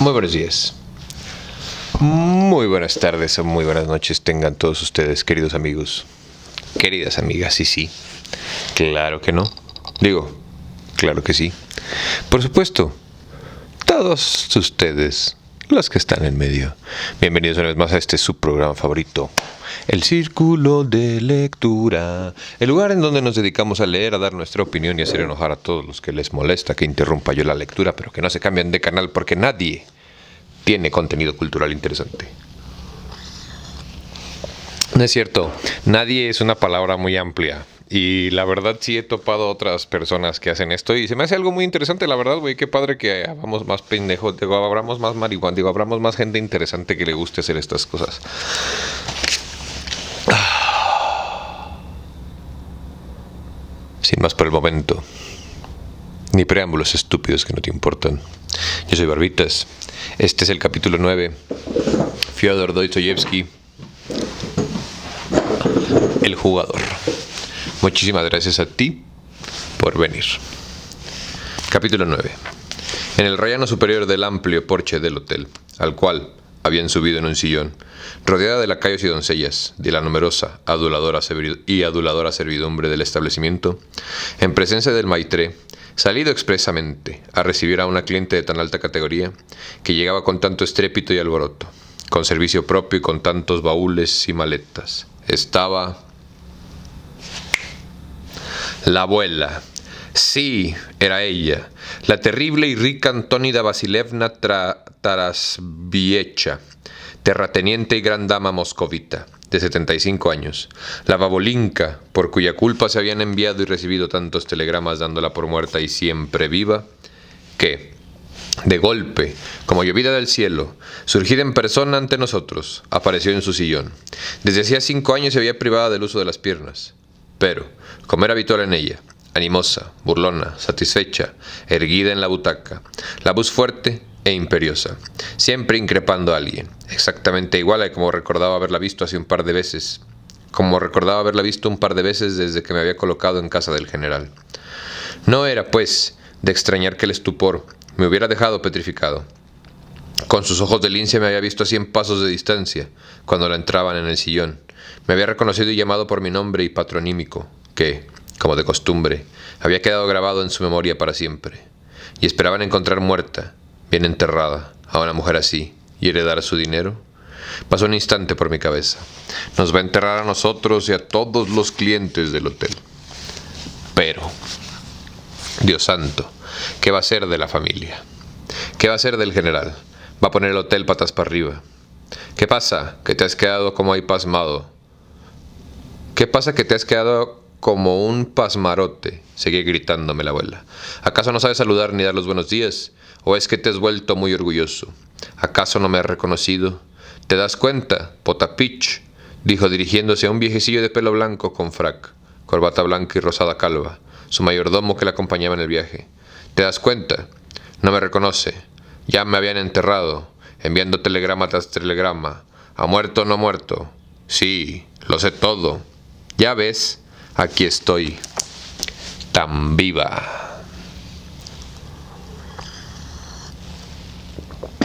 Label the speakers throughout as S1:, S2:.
S1: Muy buenos días, muy buenas tardes o muy buenas noches tengan todos ustedes, queridos amigos, queridas amigas, y sí, claro que no, digo, claro que sí, por supuesto, todos ustedes, los que están en medio, bienvenidos una vez más a este subprograma favorito, el Círculo de Lectura, el lugar en donde nos dedicamos a leer, a dar nuestra opinión y hacer enojar a todos los que les molesta que interrumpa yo la lectura, pero que no se cambien de canal porque nadie tiene contenido cultural interesante. No es cierto, nadie es una palabra muy amplia. Y la verdad sí he topado otras personas que hacen esto y se me hace algo muy interesante, la verdad, güey. Qué padre que hagamos más pendejos, digo, abramos más marihuana, digo, abramos más gente interesante que le guste hacer estas cosas. Sin más por el momento, ni preámbulos estúpidos que no te importan. Yo soy Barbitas. Este es el capítulo 9. Fyodor Dostoyevsky, el jugador. Muchísimas gracias a ti por venir. Capítulo 9. En el rellano superior del amplio porche del hotel, al cual habían subido en un sillón, rodeada de lacayos y doncellas, de la numerosa aduladora servidumbre del establecimiento, en presencia del maitré, salido expresamente a recibir a una cliente de tan alta categoría, que llegaba con tanto estrépito y alboroto, con servicio propio y con tantos baúles y maletas, estaba la abuela. Sí, era ella, la terrible y rica Antónida Vasilievna Tarasviecha, terrateniente y gran dama moscovita, de 75 años, la babolinka, por cuya culpa se habían enviado y recibido tantos telegramas dándola por muerta y siempre viva, que, de golpe, como llovida del cielo, surgida en persona ante nosotros, apareció en su sillón. Desde hacía 5 años se había privada del uso de las piernas, pero, como era habitual en ella, animosa, burlona, satisfecha, erguida en la butaca, la voz fuerte e imperiosa, siempre increpando a alguien, exactamente igual a como recordaba haberla visto hace un par de veces, desde que me había colocado en casa del general. No era, pues, de extrañar que el estupor me hubiera dejado petrificado. Con sus ojos de lince me había visto a 100 pasos de distancia, cuando la entraban en el sillón. Me había reconocido y llamado por mi nombre y patronímico, que, como de costumbre, había quedado grabado en su memoria para siempre. Y esperaban encontrar muerta, bien enterrada, a una mujer así, y heredar su dinero. Pasó un instante por mi cabeza. Nos va a enterrar a nosotros y a todos los clientes del hotel. Pero, Dios santo, ¿qué va a ser de la familia? ¿Qué va a ser del general? Va a poner el hotel patas para arriba. ¿Qué pasa? Que te has quedado como ahí pasmado. ¿Qué pasa que te has quedado como un pasmarote? Seguía gritándome la abuela. ¿Acaso no sabes saludar ni dar los buenos días? ¿O es que te has vuelto muy orgulloso? ¿Acaso no me has reconocido? ¿Te das cuenta, potapich? Dijo dirigiéndose a un viejecillo de pelo blanco con frac, corbata blanca y rosada calva, su mayordomo que le acompañaba en el viaje. ¿Te das cuenta? No me reconoce. Ya me habían enterrado, enviando telegrama tras telegrama. ¿Ha muerto o no ha muerto? Sí, lo sé todo. Ya ves, aquí estoy, tan viva.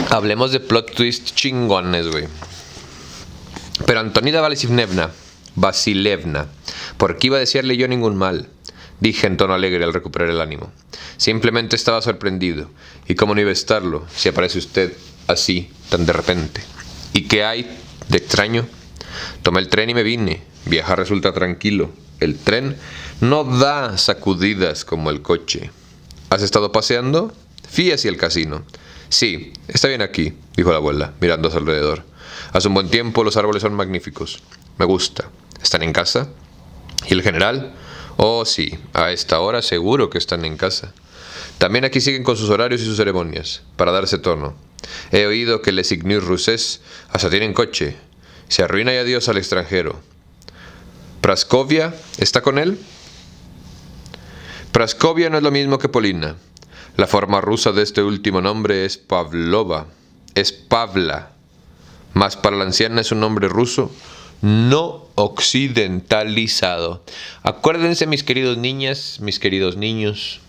S1: Hablemos de plot twist chingones, güey. Pero Antonida Vasilievna, ¿por qué iba a decirle yo ningún mal? Dije en tono alegre al recuperar el ánimo. Simplemente estaba sorprendido. ¿Y cómo no iba a estarlo, si aparece usted así, tan de repente? ¿Y qué hay de extraño? Tomé el tren y me vine. Viajar resulta tranquilo. El tren no da sacudidas como el coche. ¿Has estado paseando? Fui hacia el casino. Sí, está bien aquí, dijo la abuela, mirando a su alrededor. Hace un buen tiempo, los árboles son magníficos. Me gusta. ¿Están en casa? ¿Y el general? Oh, sí, a esta hora seguro que están en casa. También aquí siguen con sus horarios y sus ceremonias, para darse tono. He oído que les Ignus Rusés hasta tienen coche. Se arruina y adiós al extranjero. ¿Praskovia está con él? Praskovia no es lo mismo que Polina. La forma rusa de este último nombre es Pavlova. Es Pavla. Mas para la anciana es un nombre ruso no occidentalizado. Acuérdense, mis queridos niñas, mis queridos niños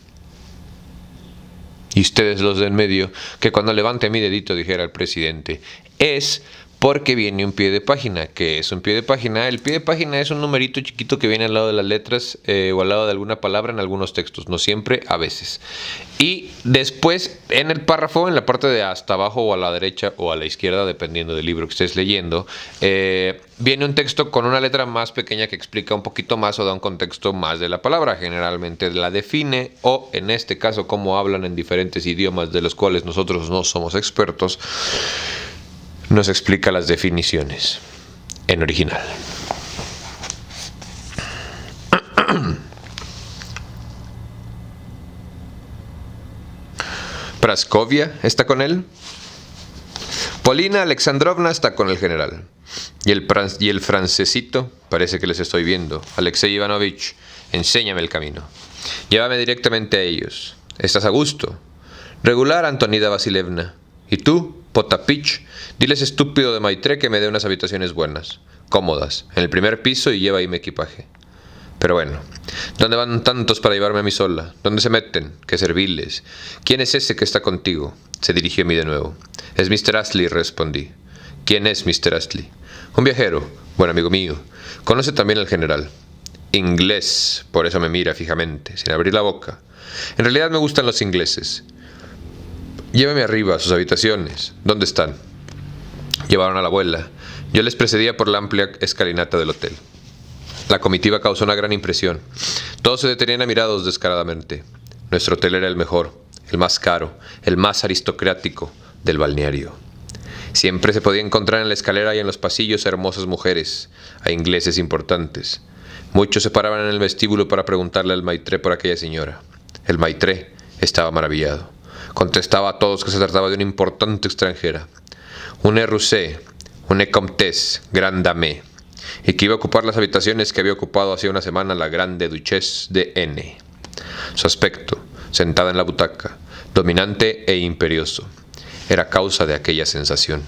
S1: y ustedes los de en medio, que cuando levante mi dedito dijera el presidente, es porque viene un pie de página. ¿Qué es un pie de página? El pie de página es un numerito chiquito que viene al lado de las letras o al lado de alguna palabra en algunos textos, no siempre, a veces. Y después en el párrafo, en la parte de hasta abajo o a la derecha o a la izquierda, dependiendo del libro que estés leyendo, viene un texto con una letra más pequeña que explica un poquito más o da un contexto más de la palabra. Generalmente la define o, en este caso, como hablan en diferentes idiomas de los cuales nosotros no somos expertos, nos explica las definiciones en original. Praskovia está con él. Polina Alexandrovna está con el general. Y el francesito, parece que les estoy viendo. Alexei Ivanovich, enséñame el camino. Llévame directamente a ellos. ¿Estás a gusto? Regular, Antonida Vasilevna. ¿Y tú, Potapich? Diles estúpido de Maitre que me dé unas habitaciones buenas, cómodas, en el primer piso y lleva ahí mi equipaje. Pero bueno, ¿dónde van tantos para llevarme a mí sola? ¿Dónde se meten? ¿Qué serviles? ¿Quién es ese que está contigo? Se dirigió a mí de nuevo. Es Mr. Astley, respondí. ¿Quién es Mr. Astley? Un viajero, buen amigo mío. Conoce también al general. Inglés, por eso me mira fijamente, sin abrir la boca. En realidad me gustan los ingleses. Llévame arriba a sus habitaciones. ¿Dónde están? Llevaron a la abuela. Yo les precedía por la amplia escalinata del hotel. La comitiva causó una gran impresión. Todos se detenían a mirarnos descaradamente. Nuestro hotel era el mejor, el más caro, el más aristocrático del balneario. Siempre se podía encontrar en la escalera y en los pasillos a hermosas mujeres, a ingleses importantes. Muchos se paraban en el vestíbulo para preguntarle al Maitre por aquella señora. El Maitre estaba maravillado. Contestaba a todos que se trataba de una importante extranjera. Une Rousset, une Comtesse, Grande Dame, y que iba a ocupar las habitaciones que había ocupado hacía una semana la grande Duchesse de N. Su aspecto, sentada en la butaca, dominante e imperioso, era causa de aquella sensación.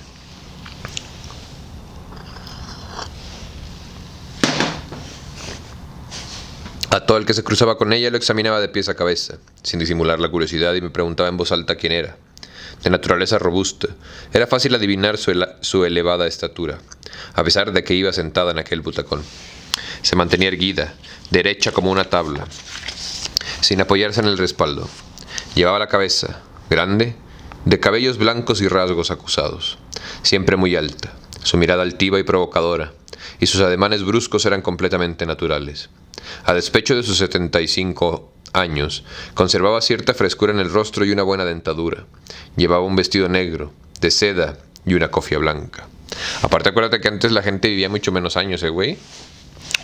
S1: A todo el que se cruzaba con ella lo examinaba de pies a cabeza, sin disimular la curiosidad, y me preguntaba en voz alta quién era. De naturaleza robusta, era fácil adivinar su elevada estatura, a pesar de que iba sentada en aquel butacón. Se mantenía erguida, derecha como una tabla, sin apoyarse en el respaldo. Llevaba la cabeza, grande, de cabellos blancos y rasgos acusados, siempre muy alta, su mirada altiva y provocadora, y sus ademanes bruscos eran completamente naturales. A despecho de sus 75 años, conservaba cierta frescura en el rostro y una buena dentadura. Llevaba un vestido negro, de seda y una cofia blanca. Aparte, acuérdate que antes la gente vivía mucho menos años, güey.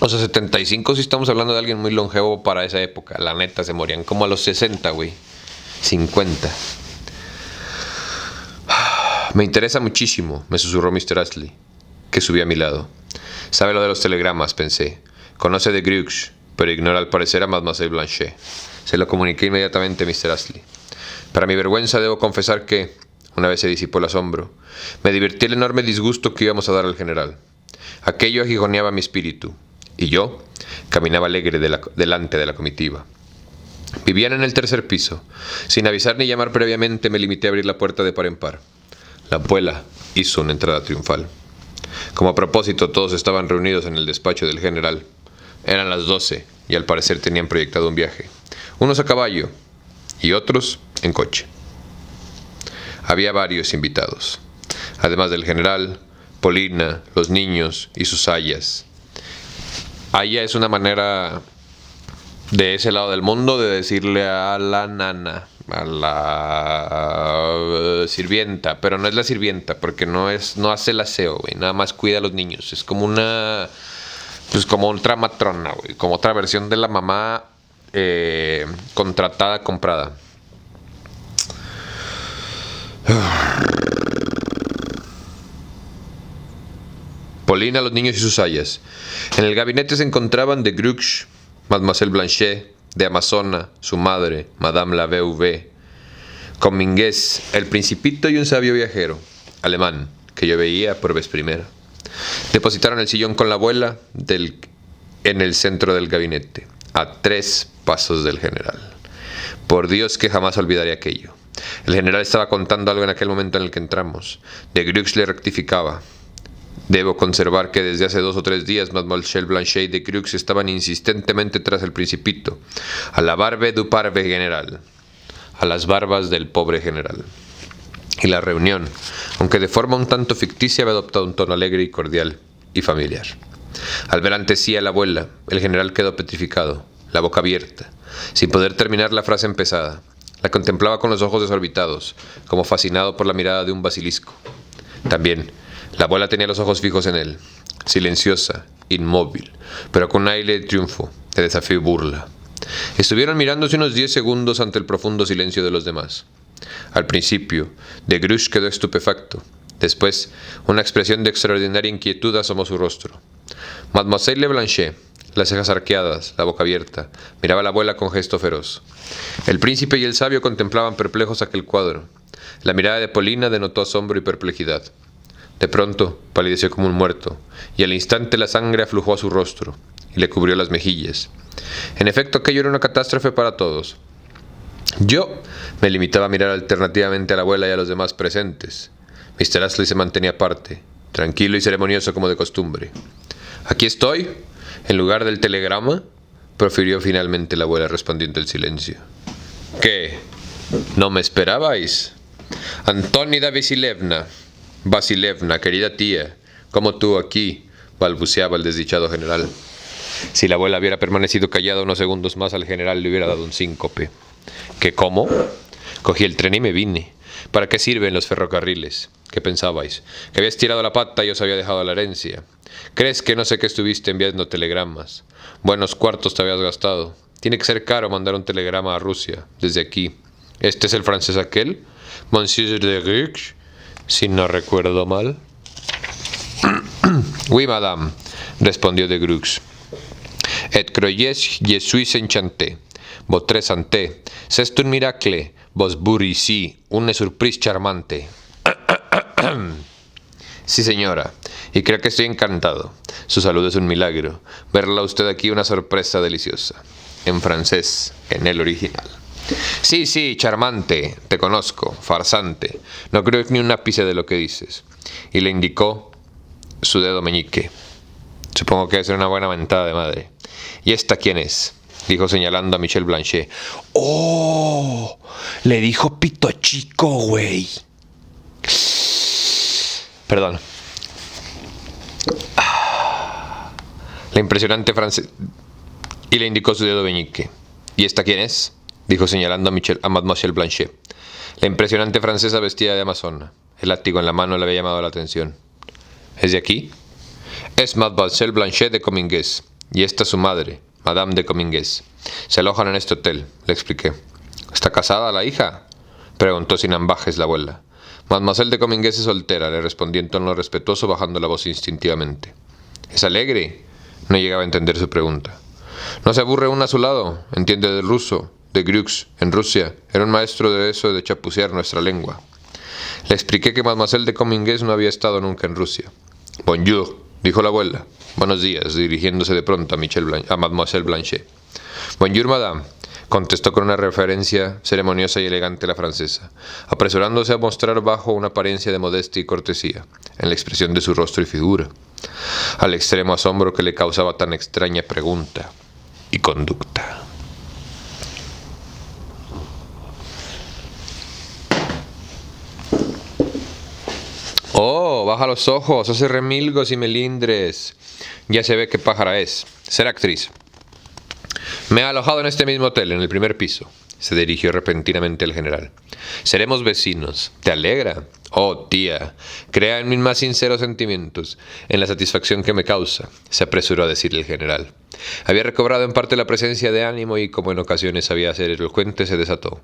S1: O sea, 75 si estamos hablando de alguien muy longevo para esa época. La neta, se morían como a los 60, güey. 50. Me interesa muchísimo, me susurró Mr. Astley, que subía a mi lado. Sabe lo de los telegramas, pensé. Conoce de Gruch, pero ignora al parecer a Mademoiselle Blanchet. Se lo comuniqué inmediatamente a Mr. Astley. Para mi vergüenza debo confesar que, una vez se disipó el asombro, me divertí el enorme disgusto que íbamos a dar al general. Aquello aguijoneaba mi espíritu, y yo caminaba alegre delante de la comitiva. Vivían en el tercer piso. Sin avisar ni llamar previamente, me limité a abrir la puerta de par en par. La abuela hizo una entrada triunfal. Como a propósito, todos estaban reunidos en el despacho del general. Eran las 12 y al parecer tenían proyectado un viaje. Unos a caballo y otros en coche. Había varios invitados. Además del general, Polina, los niños y sus ayas. Aya es una manera de ese lado del mundo de decirle a la nana, a la sirvienta, pero no es la sirvienta porque no hace el aseo, güey, nada más cuida a los niños. Es como una, pues como otra matrona, güey, como otra versión de la mamá contratada, comprada. Polina, los niños y sus ayas. En el gabinete se encontraban de Gruch, Mademoiselle Blanchet, de Amazona, su madre, Madame la Veuve, Cominges, el principito y un sabio viajero, alemán, que yo veía por vez primera. Depositaron el sillón con la abuela en el centro del gabinete, a 3 pasos del general. Por Dios que jamás olvidaré aquello. El general estaba contando algo en aquel momento en el que entramos. De Grux le rectificaba. Debo conservar que desde hace 2 o 3 días Mademoiselle Blanchet y de Grux estaban insistentemente tras el Principito, a la barbe du parve general, a las barbas del pobre general. Y la reunión, aunque de forma un tanto ficticia, había adoptado un tono alegre y cordial y familiar. Al ver ante sí a la abuela, el general quedó petrificado, la boca abierta, sin poder terminar la frase empezada. La contemplaba con los ojos desorbitados, como fascinado por la mirada de un basilisco. También, la abuela tenía los ojos fijos en él, silenciosa, inmóvil, pero con un aire de triunfo, de desafío y burla. Estuvieron mirándose unos 10 segundos ante el profundo silencio de los demás. Al principio, de Grux quedó estupefacto. Después, una expresión de extraordinaria inquietud asomó su rostro. Mademoiselle Blanchet, las cejas arqueadas, la boca abierta, miraba a la abuela con gesto feroz. El príncipe y el sabio contemplaban perplejos aquel cuadro. La mirada de Polina denotó asombro y perplejidad. De pronto, palideció como un muerto, y al instante la sangre aflujó a su rostro, y le cubrió las mejillas. En efecto, aquello era una catástrofe para todos. Yo me limitaba a mirar alternativamente a la abuela y a los demás presentes. Mr. Astley se mantenía aparte, tranquilo y ceremonioso como de costumbre. «Aquí estoy, en lugar del telegrama», profirió finalmente la abuela respondiendo el silencio. «¿Qué? ¿No me esperabais? Antónida Vasilevna, querida tía, ¿cómo tú aquí?», balbuceaba el desdichado general. Si la abuela hubiera permanecido callada unos segundos más, al general le hubiera dado un síncope. ¿Qué cómo? Cogí el tren y me vine. ¿Para qué sirven los ferrocarriles? ¿Qué pensabais? ¿Que habías tirado la pata y os había dejado la herencia? ¿Crees que no sé que estuviste enviando telegramas? Buenos cuartos te habías gastado. Tiene que ser caro mandar un telegrama a Rusia, desde aquí. ¿Este es el francés aquel? Monsieur de Grux, si no recuerdo mal. Oui, madame, respondió de Grux. Et croyez je suis enchanté. Votre santé. C'est un miracle. Vos bur ici. Une surprise charmante. Sí, señora, y creo que estoy encantado. Su salud es un milagro. Verla a usted aquí una sorpresa deliciosa. En francés, en el original. Sí, charmante, te conozco, farsante. No creo ni un ápice de lo que dices. Y le indicó su dedo meñique. Supongo que debe ser una buena mentada de madre. ¿Y esta quién es?, dijo señalando a Michel Blanchet. ¡Oh! Le dijo pito chico, güey. Perdón. La impresionante francesa. Y le indicó su dedo meñique. ¿Y esta quién es?, dijo señalando a Mademoiselle Blanchet. La impresionante francesa vestida de amazona. El látigo en la mano le había llamado la atención. ¿Es de aquí? Es Mademoiselle Blanchet de Comminges. Y esta es su madre, Madame de Comminges. Se alojan en este hotel, le expliqué. ¿Está casada la hija?, preguntó sin ambajes la abuela. Mademoiselle de Comminges es soltera, le respondí en tono respetuoso, bajando la voz instintivamente. ¿Es alegre?, no llegaba a entender su pregunta. ¿No se aburre una a su lado? Entiende del ruso. De Grux, en Rusia, era un maestro de eso de chapucear nuestra lengua. Le expliqué que Mademoiselle de Comminges no había estado nunca en Rusia. Bonjour, dijo la abuela. Buenos días, dirigiéndose de pronto a Mademoiselle Blanchet. Bonjour, madame, contestó con una referencia ceremoniosa y elegante la francesa, apresurándose a mostrar bajo una apariencia de modestia y cortesía, en la expresión de su rostro y figura, al extremo asombro que le causaba tan extraña pregunta y conducta. Oh, baja los ojos, hace remilgos y melindres. Ya se ve qué pájara es. Será actriz. Me ha alojado en este mismo hotel, en el primer piso. Se dirigió repentinamente el general. Seremos vecinos. ¿Te alegra? Oh, tía, crea en mis más sinceros sentimientos, en la satisfacción que me causa, se apresuró a decir el general. Había recobrado en parte la presencia de ánimo y, como en ocasiones sabía ser elocuente, se desató.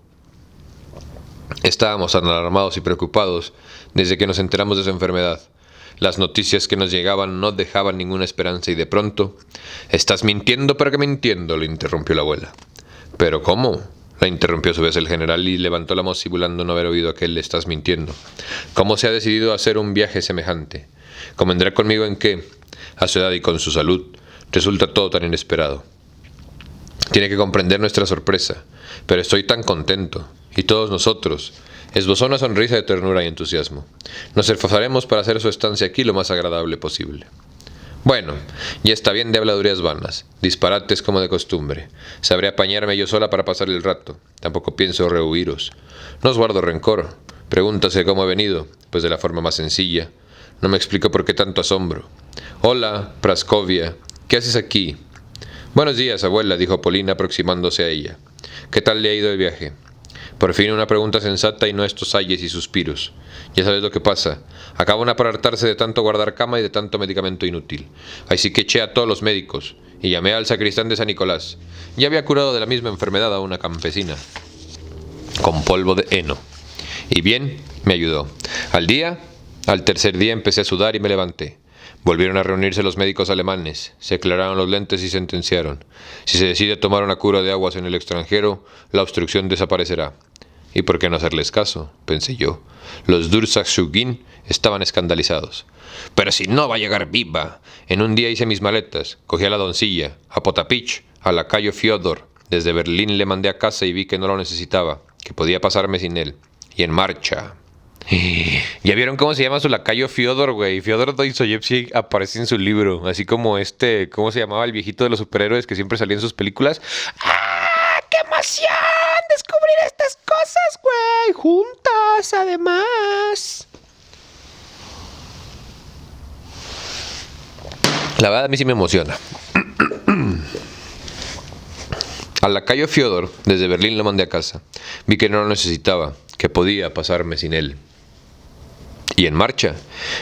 S1: Estábamos tan alarmados y preocupados desde que nos enteramos de su enfermedad. Las noticias que nos llegaban no dejaban ninguna esperanza y de pronto... «¿Estás mintiendo para qué mintiendo?», le interrumpió la abuela. «¿Pero cómo?», la interrumpió a su vez el general y levantó la voz simulando no haber oído aquel «le estás mintiendo». «¿Cómo se ha decidido a hacer un viaje semejante? ¿Convendrá conmigo en que, a su edad y con su salud, resulta todo tan inesperado? Tiene que comprender nuestra sorpresa, pero estoy tan contento, y todos nosotros, Esbozó una sonrisa de ternura y entusiasmo. Nos esforzaremos para hacer su estancia aquí lo más agradable posible. Bueno, ya está bien de habladurías vanas, disparates como de costumbre. Sabré apañarme yo sola para pasar el rato. Tampoco pienso rehuiros. No os guardo rencor. Pregúntase cómo he venido, pues de la forma más sencilla. No me explico por qué tanto asombro. Hola, Praskovia. ¿Qué haces aquí? Buenos días, abuela, dijo Polina aproximándose a ella. ¿Qué tal le ha ido el viaje? Por fin una pregunta sensata y no estos ayes y suspiros. Ya sabes lo que pasa. Acaban por hartarse de tanto guardar cama y de tanto medicamento inútil. Así que eché a todos los médicos y llamé al sacristán de San Nicolás. Ya había curado de la misma enfermedad a una campesina, con polvo de heno. Y bien, me ayudó. Al tercer día empecé a sudar y me levanté. Volvieron a reunirse los médicos alemanes, se aclararon los lentes y sentenciaron. Si se decide tomar una cura de aguas en el extranjero, la obstrucción desaparecerá. ¿Y por qué no hacerles caso?, pensé yo. Los Dursachugin estaban escandalizados. Pero si no va a llegar viva. En un día hice mis maletas, cogí a la doncella, a Potapich, al lacayo Fiodor. Desde Berlín le mandé a casa y vi que no lo necesitaba, que podía pasarme sin él. Y en marcha. ¿Ya vieron cómo se llama su lacayo Fiodor, güey? Fiodor Dostoyevsky aparece en su libro, así como ¿cómo se llamaba el viejito de los superhéroes que siempre salía en sus películas? ¡Ah! ¡Qué emoción! Descubrir estas cosas, güey, juntas, además. La verdad a mí sí me emociona. Al lacayo Fiodor, desde Berlín lo mandé a casa. Vi que no lo necesitaba, que podía pasarme sin él. Y en marcha.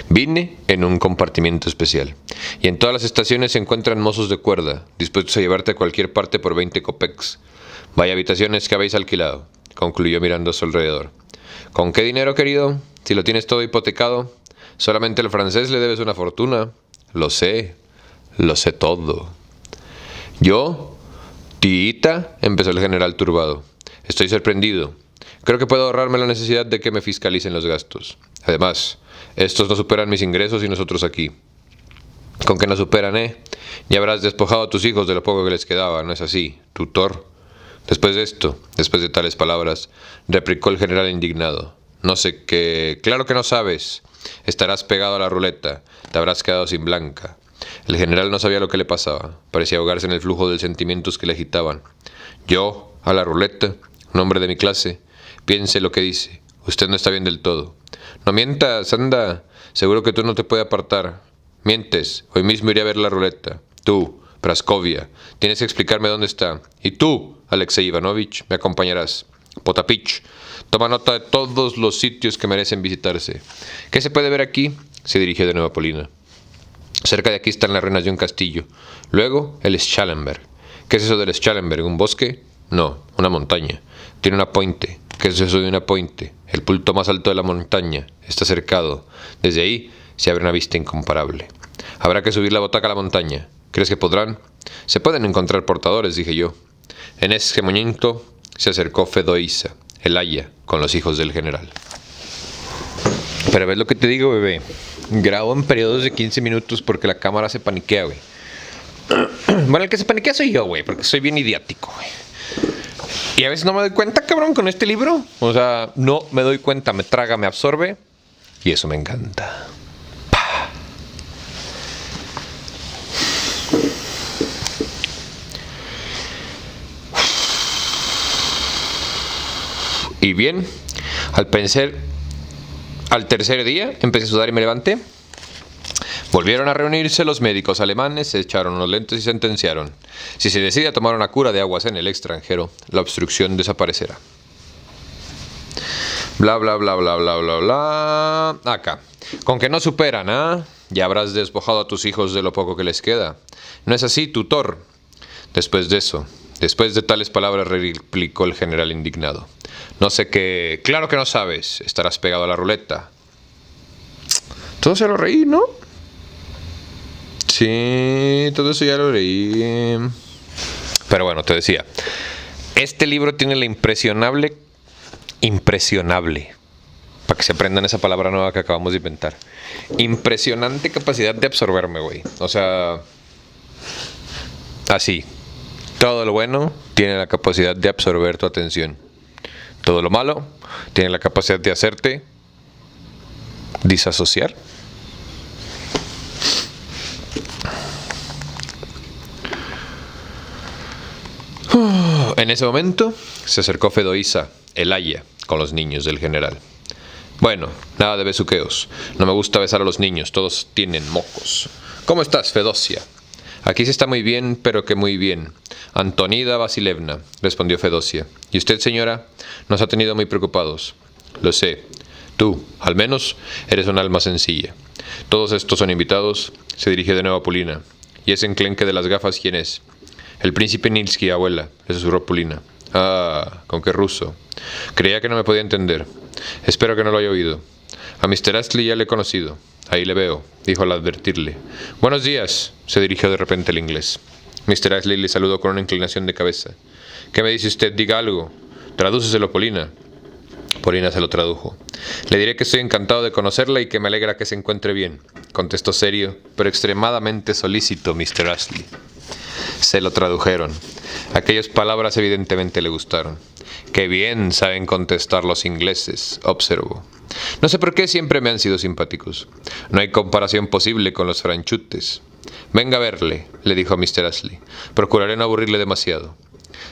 S1: Vine en un compartimiento especial. Y en todas las estaciones se encuentran mozos de cuerda, dispuestos a llevarte a cualquier parte por 20 kopecks. Vaya habitaciones que habéis alquilado, concluyó mirando a su alrededor. ¿Con qué dinero, querido? Si lo tienes todo hipotecado. Solamente al francés le debes una fortuna. Lo sé todo. ¿Yo? Tiita, empezó el general turbado. Estoy sorprendido. Creo que puedo ahorrarme la necesidad de que me fiscalicen los gastos. Además, estos no superan mis ingresos y nosotros aquí. ¿Con qué no superan, Ya habrás despojado a tus hijos de lo poco que les quedaba, ¿no es así, tutor? Después de esto, después de tales palabras, replicó el general indignado. No sé qué... Claro que no sabes. Estarás pegado a la ruleta. Te habrás quedado sin blanca. El general no sabía lo que le pasaba. Parecía ahogarse en el flujo de sentimientos que le agitaban. Yo, a la ruleta, un hombre de mi clase. Piense lo que dice. Usted no está bien del todo. No mientas, anda. Seguro que tú no te puedes apartar. Mientes. Hoy mismo iré a ver la ruleta. Tú, Praskovia, tienes que explicarme dónde está. Y tú, Alexei Ivanovich, me acompañarás. Potapich, toma nota de todos los sitios que merecen visitarse. ¿Qué se puede ver aquí? Se dirigió de nuevo a Polina. Cerca de aquí están las ruinas de un castillo. Luego, el Schallenberg. ¿Qué es eso del Schallenberg? ¿Un bosque? No, una montaña. Tiene una pointe. ¿Qué es eso de una pointe? El punto más alto de la montaña. Está cercado. Desde ahí se abre una vista incomparable. Habrá que subir la botaca a la montaña. ¿Crees que podrán? Se pueden encontrar portadores, dije yo. En ese momento se acercó Fedoisa, el aya, con los hijos del general. Pero ves lo que te digo, bebé. Grabo en periodos de 15 minutos porque la cámara se paniquea, güey. Bueno, el que se paniquea soy yo, güey, porque soy bien idiático, güey. Y a veces no me doy cuenta, cabrón, con este libro. O sea, no me doy cuenta, me traga, me absorbe. Y eso me encanta. ¡Pah! Y bien, al tercer día empecé a sudar y me levanté. Volvieron a reunirse los médicos alemanes, se echaron los lentes y sentenciaron. Si se decide a tomar una cura de aguas en el extranjero, la obstrucción desaparecerá. Bla, bla, bla, bla, bla, bla, bla. Acá. Con que no superan, ¿ah? Ya habrás despojado a tus hijos de lo poco que les queda. ¿No es así, tutor? Después de tales palabras, replicó el general indignado. No sé qué... Claro que no sabes. Estarás pegado a la ruleta. Todo se lo reí, ¿no? Sí, todo eso ya lo leí. Pero bueno, te decía. Este libro tiene la impresionable, para que se aprendan esa palabra nueva que acabamos de inventar. Impresionante capacidad de absorberme, güey. O sea, así. Todo lo bueno tiene la capacidad de absorber tu atención. Todo lo malo tiene la capacidad de hacerte disasociar. En ese momento se acercó Fedoísa, el aya, con los niños del general. Bueno, nada de besuqueos. No me gusta besar a los niños, todos tienen mocos. ¿Cómo estás, Fedosia? Aquí se está muy bien, pero que muy bien. Antonida Vasilevna, respondió Fedosia. ¿Y usted, señora? Nos ha tenido muy preocupados. Lo sé. Tú, al menos, eres un alma sencilla. Todos estos son invitados. Se dirigió de nuevo a Pulina. ¿Y ese enclenque de las gafas quién es? El príncipe Nilsky, abuela, le susurró Pulina. Ah, con qué ruso. Creía que no me podía entender. Espero que no lo haya oído. A Mr. Astley ya le he conocido. Ahí le veo, dijo al advertirle. Buenos días, se dirigió de repente el inglés. Mr. Astley le saludó con una inclinación de cabeza. ¿Qué me dice usted? Diga algo. Tradúceselo, Polina. Polina se lo tradujo. Le diré que estoy encantado de conocerla y que me alegra que se encuentre bien, contestó serio, pero extremadamente solícito Mr. Astley. Se lo tradujeron. Aquellas palabras evidentemente le gustaron. Qué bien saben contestar los ingleses, observó. No sé por qué siempre me han sido simpáticos. No hay comparación posible con los franchutes. Venga a verle, le dijo a Mr. Astley. Procuraré no aburrirle demasiado.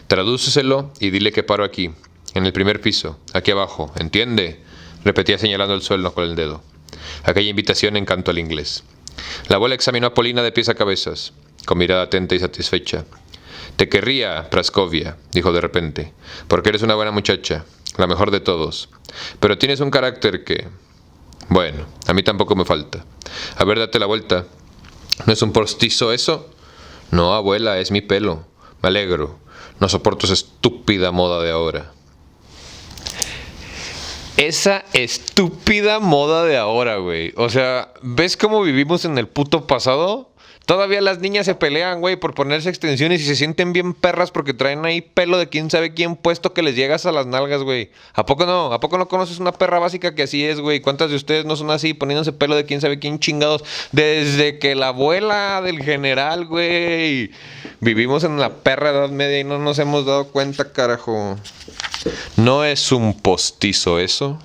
S1: Tradúceselo y dile que paro aquí, en el primer piso, aquí abajo, ¿entiende? Repetía señalando el suelo con el dedo. Aquella invitación encantó al inglés. La abuela examinó a Polina de pies a cabezas, con mirada atenta y satisfecha. Te querría, Praskovia, dijo de repente, porque eres una buena muchacha, la mejor de todos. Pero tienes un carácter que... Bueno, a mí tampoco me falta. A ver, date la vuelta. ¿No es un postizo eso? No, abuela, es mi pelo. Me alegro. No soporto esa estúpida moda de ahora. Esa estúpida moda de ahora, güey. O sea, ¿ves cómo vivimos en el puto pasado? Todavía las niñas se pelean, güey, por ponerse extensiones y se sienten bien perras porque traen ahí pelo de quién sabe quién puesto que les llegas a las nalgas, güey. ¿A poco no? ¿A poco no conoces una perra básica que así es, güey? ¿Cuántas de ustedes no son así, poniéndose pelo de quién sabe quién chingados? Desde que la abuela del general, güey. Vivimos en la perra edad media y no nos hemos dado cuenta, carajo. ¿No es un postizo eso?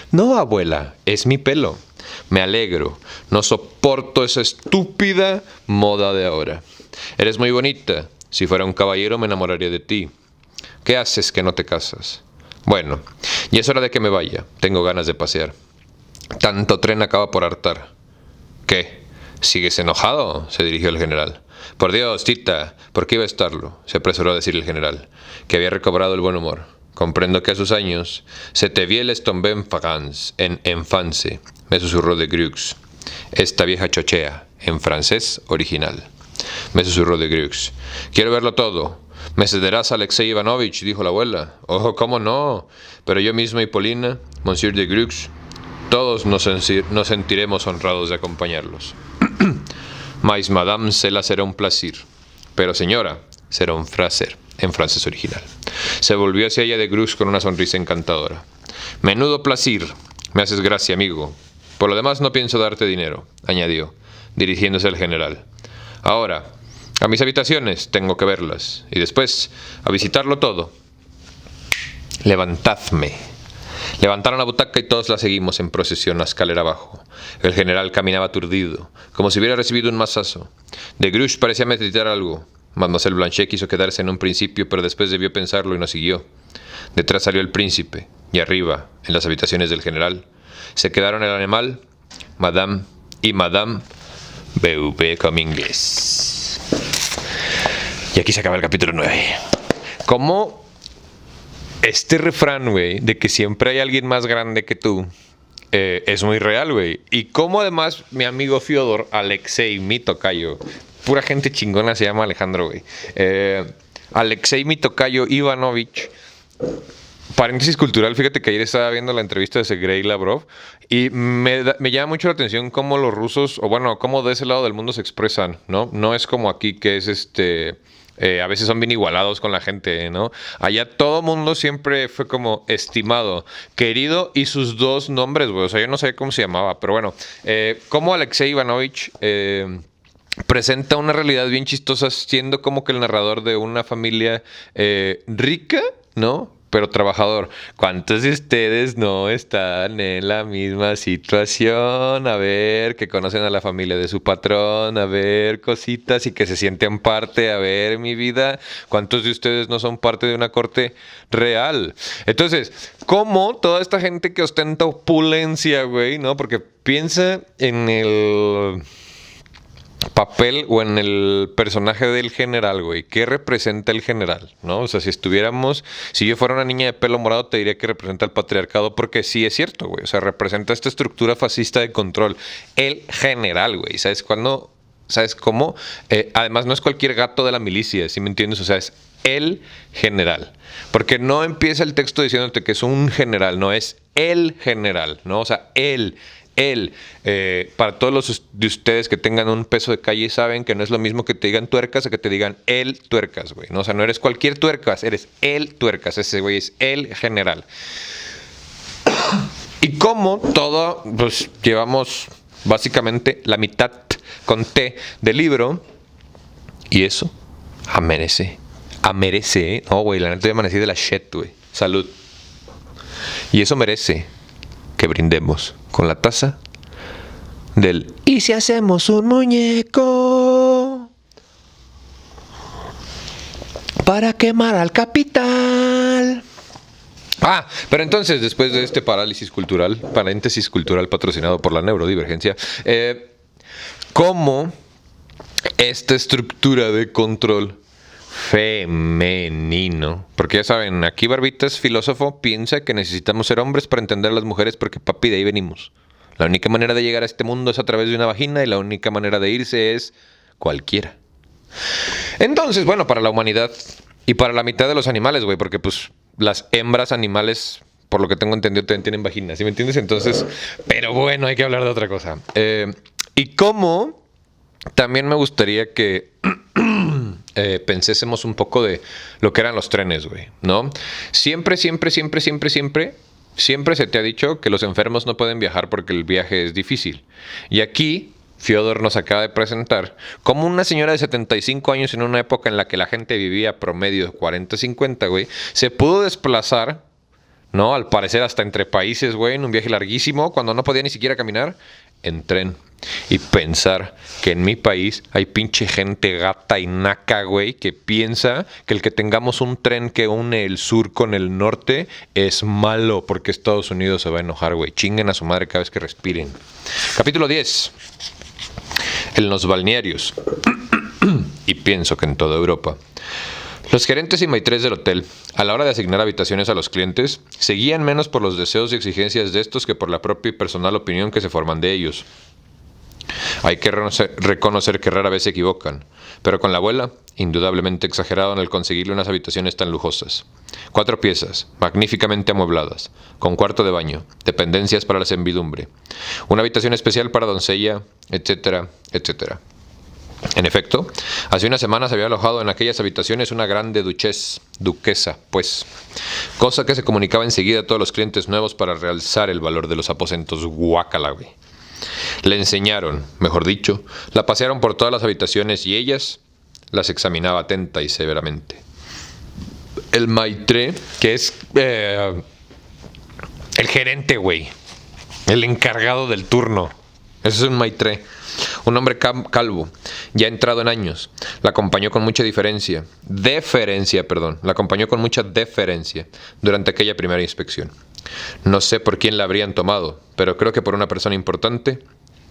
S1: No, abuela, es mi pelo. Me alegro. No soporto esa estúpida moda de ahora. Eres muy bonita. Si fuera un caballero me enamoraría de ti. ¿Qué haces que no te casas? Bueno, ya es hora de que me vaya. Tengo ganas de pasear. Tanto tren acaba por hartar. ¿Qué? ¿Sigues enojado? Se dirigió el general. Por Dios, Tita, ¿por qué iba a estarlo? Se apresuró a decir el general, que había recobrado el buen humor. Comprendo que a sus años se te vie el estombé en enfance, me susurró de Grux. Esta vieja chochea, en francés original. Me susurró de Grux. Quiero verlo todo. ¿Me cederás a Alexei Ivanovich? Dijo la abuela. Oh, ¿cómo no? Pero yo mismo y Polina, Monsieur de Grux, todos nos sentiremos honrados de acompañarlos. Mais, madame, cela será un placer. Pero, señora, será un fraser, en francés original. Se volvió hacia ella de Grux con una sonrisa encantadora. Menudo placer. Me haces gracia, amigo. Por lo demás no pienso darte dinero, añadió, dirigiéndose al general. Ahora, a mis habitaciones, tengo que verlas. Y después, a visitarlo todo. Levantadme. Levantaron la butaca y todos la seguimos en procesión la escalera abajo. El general caminaba aturdido, como si hubiera recibido un mazazo. De Grux parecía meditar algo. Mademoiselle Blanchet quiso quedarse en un principio, pero después debió pensarlo y no siguió. Detrás salió el príncipe, y arriba, en las habitaciones del general, se quedaron el animal, Madame y Madame B.V. Comminges. Y aquí se acaba el capítulo 9. ¿Cómo este refrán, güey, de que siempre hay alguien más grande que tú, es muy real, güey? Y cómo además mi amigo Fyodor, Alexei, mi tocayo, pura gente chingona se llama Alejandro, güey. Alexei, mi tocayo, Ivanovich. Paréntesis cultural, fíjate que ayer estaba viendo la entrevista de Sergei Lavrov y me llama mucho la atención cómo los rusos, o bueno, cómo de ese lado del mundo se expresan, ¿no? No es como aquí que es a veces son bien igualados con la gente, ¿no? Allá todo mundo siempre fue como estimado, querido y sus dos nombres, güey. O sea, yo no sé cómo se llamaba, pero bueno. Como Alexei Ivanovich presenta una realidad bien chistosa siendo como que el narrador de una familia rica, ¿no? pero trabajador. ¿Cuántos de ustedes no están en la misma situación? A ver, que conocen a la familia de su patrón, a ver, cositas y que se sienten parte, a ver, mi vida. ¿Cuántos de ustedes no son parte de una corte real? Entonces, ¿cómo toda esta gente que ostenta opulencia, güey, no? Porque piensa en el papel o en el personaje del general, güey. ¿Qué representa el general? ¿No? O sea, si yo fuera una niña de pelo morado, te diría que representa el patriarcado, porque sí es cierto, güey. O sea, representa esta estructura fascista de control. El general, güey. ¿Sabes cuándo? ¿Sabes cómo? Además, no es cualquier gato de la milicia, ¿sí me entiendes? O sea, es el general. Porque no empieza el texto diciéndote que es un general, no, es el general, ¿no? O sea, él, para todos los de ustedes que tengan un peso de calle saben que no es lo mismo que te digan tuercas a que te digan el tuercas, güey, ¿no? O sea, no eres cualquier tuercas, eres el tuercas, ese güey es el general. Y como todo, pues llevamos básicamente la mitad con T del libro, y eso merece, ¿eh? No, güey, la neta ya amanecí de la shit, güey. Salud. Y eso merece que brindemos con la taza del ¿y si hacemos un muñeco para quemar al capital? Pero entonces, después de este paréntesis cultural patrocinado por la neurodivergencia, ¿cómo esta estructura de control femenino? Porque ya saben, aquí Barbitas, filósofo, piensa que necesitamos ser hombres para entender a las mujeres porque papi, de ahí venimos. La única manera de llegar a este mundo es a través de una vagina y la única manera de irse es cualquiera. Entonces, bueno, para la humanidad y para la mitad de los animales, güey, porque pues las hembras animales, por lo que tengo entendido, también tienen vagina, ¿sí me entiendes? Entonces, pero bueno, hay que hablar de otra cosa. Y cómo también me gustaría que pensésemos un poco de lo que eran los trenes, güey, ¿no? Siempre se te ha dicho que los enfermos no pueden viajar porque el viaje es difícil. Y aquí Fyodor nos acaba de presentar cómo una señora de 75 años en una época en la que la gente vivía promedio de 40-50, güey, se pudo desplazar, ¿no? Al parecer hasta entre países, güey, en un viaje larguísimo, cuando no podía ni siquiera caminar, en tren. Y pensar que en mi país hay pinche gente gata y naca, güey, que piensa que el que tengamos un tren que une el sur con el norte es malo porque Estados Unidos se va a enojar, güey. Chinguen a su madre cada vez que respiren. Capítulo 10. En los balnearios. Y pienso que en toda Europa. Los gerentes y maitrés del hotel, a la hora de asignar habitaciones a los clientes, se guían menos por los deseos y exigencias de estos que por la propia y personal opinión que se forman de ellos. Hay que reconocer que rara vez se equivocan, pero con la abuela, indudablemente exagerado en el conseguirle unas habitaciones tan lujosas. 4 piezas, magníficamente amuebladas, con cuarto de baño, dependencias para la servidumbre, una habitación especial para doncella, etcétera, etcétera. En efecto, hace unas semanas se había alojado en aquellas habitaciones una grande duquesa, pues, cosa que se comunicaba enseguida a todos los clientes nuevos para realzar el valor de los aposentos. Guácala, güey. Le enseñaron, mejor dicho, la pasearon por todas las habitaciones y ellas las examinaba atenta y severamente. El maitre, que es el gerente, güey, el encargado del turno. Ese es un maitre. Un hombre calvo, ya entrado en años, la acompañó con mucha deferencia durante aquella primera inspección. No sé por quién la habrían tomado, pero creo que por una persona importante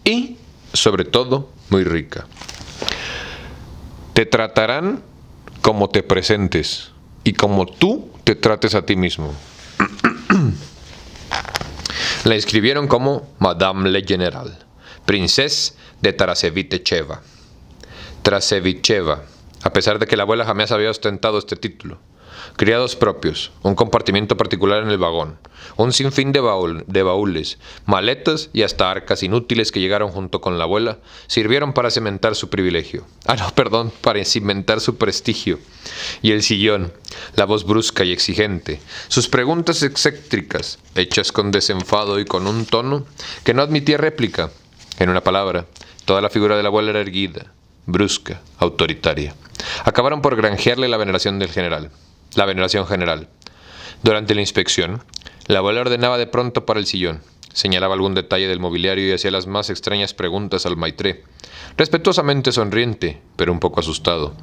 S1: y, sobre todo, muy rica. Te tratarán como te presentes y como tú te trates a ti mismo. La inscribieron como Madame le General, Princesa de Tarasevicheva, a pesar de que la abuela jamás había ostentado este título. Criados propios, un compartimiento particular en el vagón, un sinfín de baúles, maletas y hasta arcas inútiles que llegaron junto con la abuela, sirvieron para cimentar su privilegio. Para cimentar su prestigio. Y el sillón, la voz brusca y exigente, sus preguntas excéntricas, hechas con desenfado y con un tono que no admitía réplica. En una palabra, toda la figura de la abuela era erguida, brusca, autoritaria. Acabaron por granjearle la veneración general. Durante la inspección, la abuela ordenaba de pronto para el sillón, señalaba algún detalle del mobiliario y hacía las más extrañas preguntas al maitré, respetuosamente sonriente, pero un poco asustado.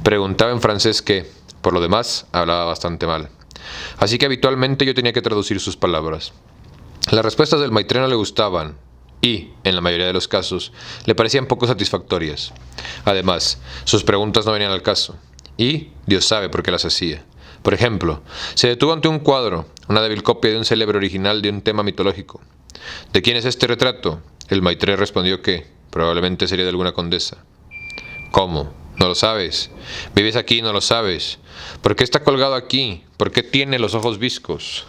S1: Preguntaba en francés que, por lo demás, hablaba bastante mal. Así que habitualmente yo tenía que traducir sus palabras. Las respuestas del maitré no le gustaban y, en la mayoría de los casos, le parecían poco satisfactorias. Además, sus preguntas no venían al caso, y Dios sabe por qué las hacía. Por ejemplo, se detuvo ante un cuadro, una débil copia de un célebre original de un tema mitológico. ¿De quién es este retrato? El maitré respondió que, probablemente sería de alguna condesa. ¿Cómo? ¿No lo sabes? ¿Vives aquí y no lo sabes? ¿Por qué está colgado aquí? ¿Por qué tiene los ojos viscos?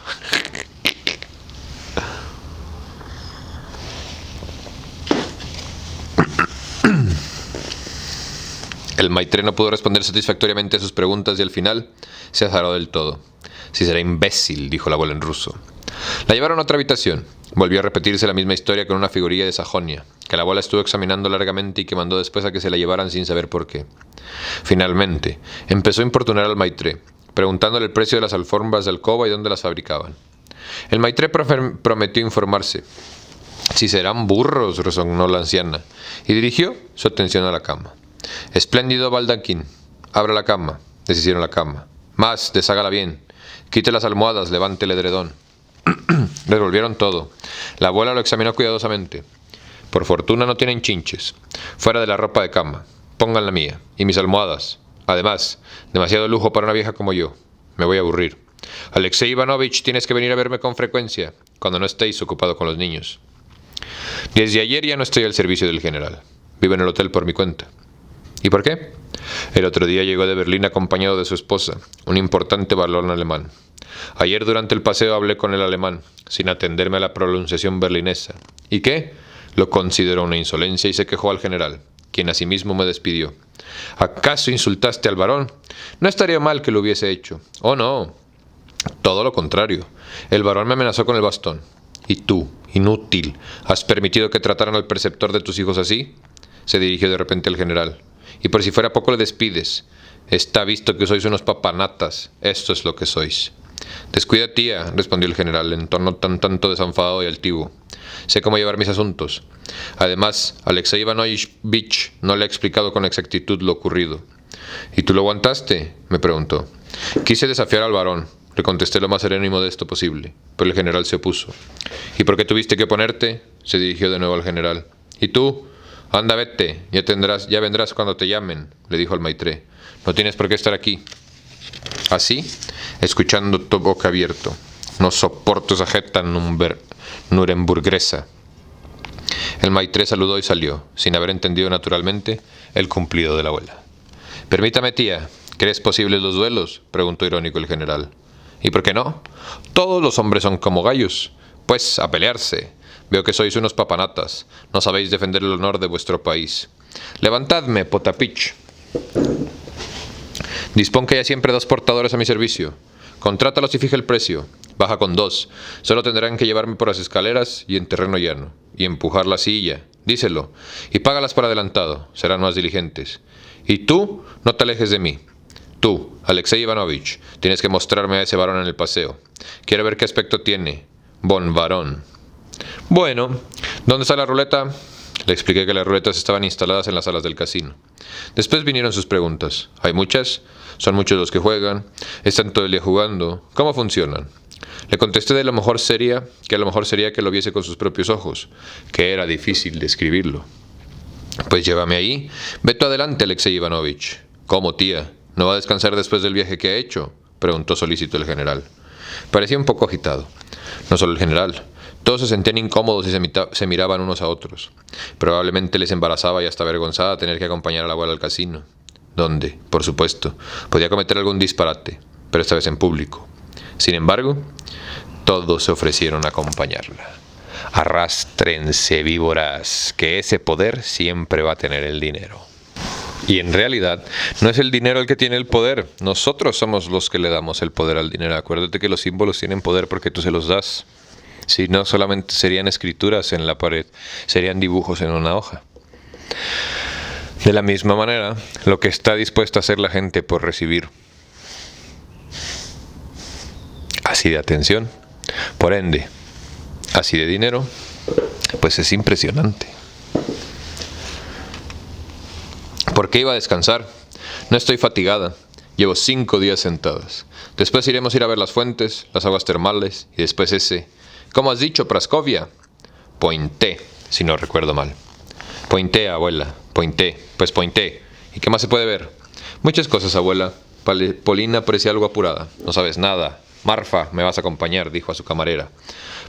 S1: El maitré no pudo responder satisfactoriamente a sus preguntas y al final se azaró del todo. «Si será imbécil», dijo la abuela en ruso. La llevaron a otra habitación. Volvió a repetirse la misma historia con una figurilla de Sajonia, que la abuela estuvo examinando largamente y que mandó después a que se la llevaran sin saber por qué. Finalmente, empezó a importunar al maitré, preguntándole el precio de las alfombras de alcoba y dónde las fabricaban. El maitré prometió informarse. «Si serán burros», rezongó la anciana, y dirigió su atención a la cama. «Espléndido baldaquín. Abra la cama». Deshicieron la cama. «Más, deshágala bien. Quite las almohadas, levante el edredón». Revolvieron todo. La abuela lo examinó cuidadosamente. «Por fortuna no tienen chinches. Fuera de la ropa de cama. Pongan la mía. Y mis almohadas. Además, demasiado lujo para una vieja como yo. Me voy a aburrir. Alexei Ivanovich, tienes que venir a verme con frecuencia, cuando no estéis ocupado con los niños». «Desde ayer ya no estoy al servicio del general. Vivo en el hotel por mi cuenta». «¿Y por qué?» «El otro día llegó de Berlín acompañado de su esposa, un importante valón alemán. Ayer durante el paseo hablé con el alemán, sin atenderme a la pronunciación berlinesa. ¿Y qué? Lo consideró una insolencia y se quejó al general, quien asimismo me despidió. ¿Acaso insultaste al varón? No estaría mal que lo hubiese hecho. Oh, no. Todo lo contrario. El varón me amenazó con el bastón. ¿Y tú, inútil, has permitido que trataran al preceptor de tus hijos así?» Se dirigió de repente al general. «Y por si fuera poco le despides. Está visto que sois unos papanatas. Esto es lo que sois». «Descuida, tía», respondió el general, en tono tanto desenfadado y altivo. «Sé cómo llevar mis asuntos. Además, Alexei Ivanovich no le ha explicado con exactitud lo ocurrido». «¿Y tú lo aguantaste?», me preguntó. «Quise desafiar al varón», le contesté lo más sereno y modesto posible, pero el general se opuso. «¿Y por qué tuviste que oponerte?», se dirigió de nuevo al general. «¿Y tú? Anda, vete, ya vendrás cuando te llamen», le dijo al maitré. «No tienes por qué estar aquí». Así, escuchando todo boca abierto. No soporto esa jeta nuremburguesa. El maitré saludó y salió, sin haber entendido naturalmente el cumplido de la abuela. «Permítame, tía, ¿crees posibles los duelos?», preguntó irónico el general. «¿Y por qué no? Todos los hombres son como gallos. Pues, a pelearse. Veo que sois unos papanatas. No sabéis defender el honor de vuestro país. Levantadme, Potapich. Dispón que haya siempre 2 portadores a mi servicio. Contrátalos y fija el precio. Baja con 2. Solo tendrán que llevarme por las escaleras y en terreno llano. Y empujar la silla. Díselo. Y págalas por adelantado. Serán más diligentes. Y tú, no te alejes de mí. Tú, Alexei Ivanovich, tienes que mostrarme a ese varón en el paseo. Quiero ver qué aspecto tiene. Bon varón». «Bueno, ¿dónde está la ruleta?». Le expliqué que las ruletas estaban instaladas en las salas del casino. Después vinieron sus preguntas. «¿Hay muchas? ¿Son muchos los que juegan? ¿Están todo el día jugando? ¿Cómo funcionan?». Le contesté que a lo mejor sería que lo viese con sus propios ojos, que era difícil describirlo. «Pues llévame ahí. Ve tú adelante, Alexei Ivanovich». «¿Cómo, tía? ¿No va a descansar después del viaje que ha hecho?», preguntó solícito el general. Parecía un poco agitado. No solo el general. Todos se sentían incómodos y se miraban unos a otros. Probablemente les embarazaba y hasta avergonzada tener que acompañar a la abuela al casino, donde, por supuesto, podía cometer algún disparate, pero esta vez en público. Sin embargo, todos se ofrecieron a acompañarla. Arrástrense, víboras, que ese poder siempre va a tener el dinero. Y en realidad, no es el dinero el que tiene el poder. Nosotros somos los que le damos el poder al dinero. Acuérdate que los símbolos tienen poder porque tú se los das. Si no, solamente serían escrituras en la pared, serían dibujos en una hoja. De la misma manera, lo que está dispuesta a hacer la gente por recibir así de atención, por ende, así de dinero, pues es impresionante. ¿Por qué iba a descansar? No estoy fatigada. Llevo 5 días sentadas. Después iremos a ir a ver las fuentes, las aguas termales, y después ese... ¿Cómo has dicho, Praskovia? Pointé, si no recuerdo mal. Pointé, abuela. Pointé. Pues pointé. ¿Y qué más se puede ver? Muchas cosas, abuela. Polina parecía algo apurada. No sabes nada. Marfa, me vas a acompañar, dijo a su camarera.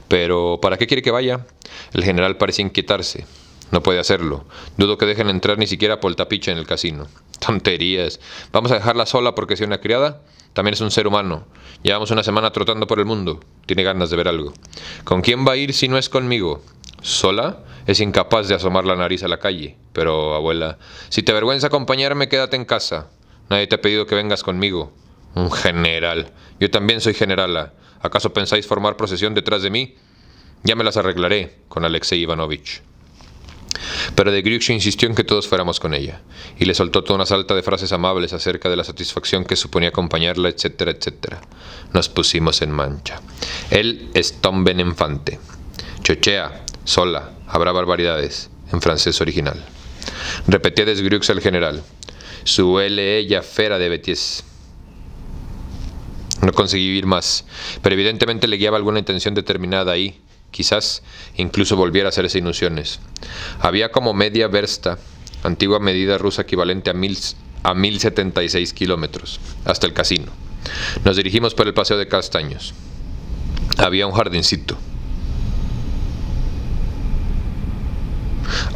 S1: Pero, ¿para qué quiere que vaya? El general parecía inquietarse. No puede hacerlo. Dudo que dejen entrar ni siquiera a Poltapiche en el casino. Tonterías. ¿Vamos a dejarla sola porque sea una criada? También es un ser humano. Llevamos una semana trotando por el mundo. Tiene ganas de ver algo. ¿Con quién va a ir si no es conmigo? ¿Sola? Es incapaz de asomar la nariz a la calle. Pero, abuela, si te avergüenza acompañarme, quédate en casa. Nadie te ha pedido que vengas conmigo. Un general. Yo también soy generala. ¿Acaso pensáis formar procesión detrás de mí? Ya me las arreglaré con Alexei Ivanovich. Pero de Griux insistió en que todos fuéramos con ella, y le soltó toda una salta de frases amables acerca de la satisfacción que suponía acompañarla, etcétera, etcétera. Nos pusimos en mancha. Él es Tom Benenfante. Chochea, sola, habrá barbaridades, en francés original. Repetía des Griux al general. Suele ella fera de Beties. No conseguí vivir más, pero evidentemente le guiaba alguna intención determinada ahí. Quizás incluso volviera a hacerse ilusiones. Había como media versta, antigua medida rusa equivalente a 1076 kilómetros, hasta el casino. Nos dirigimos por el paseo de castaños. Había un jardincito,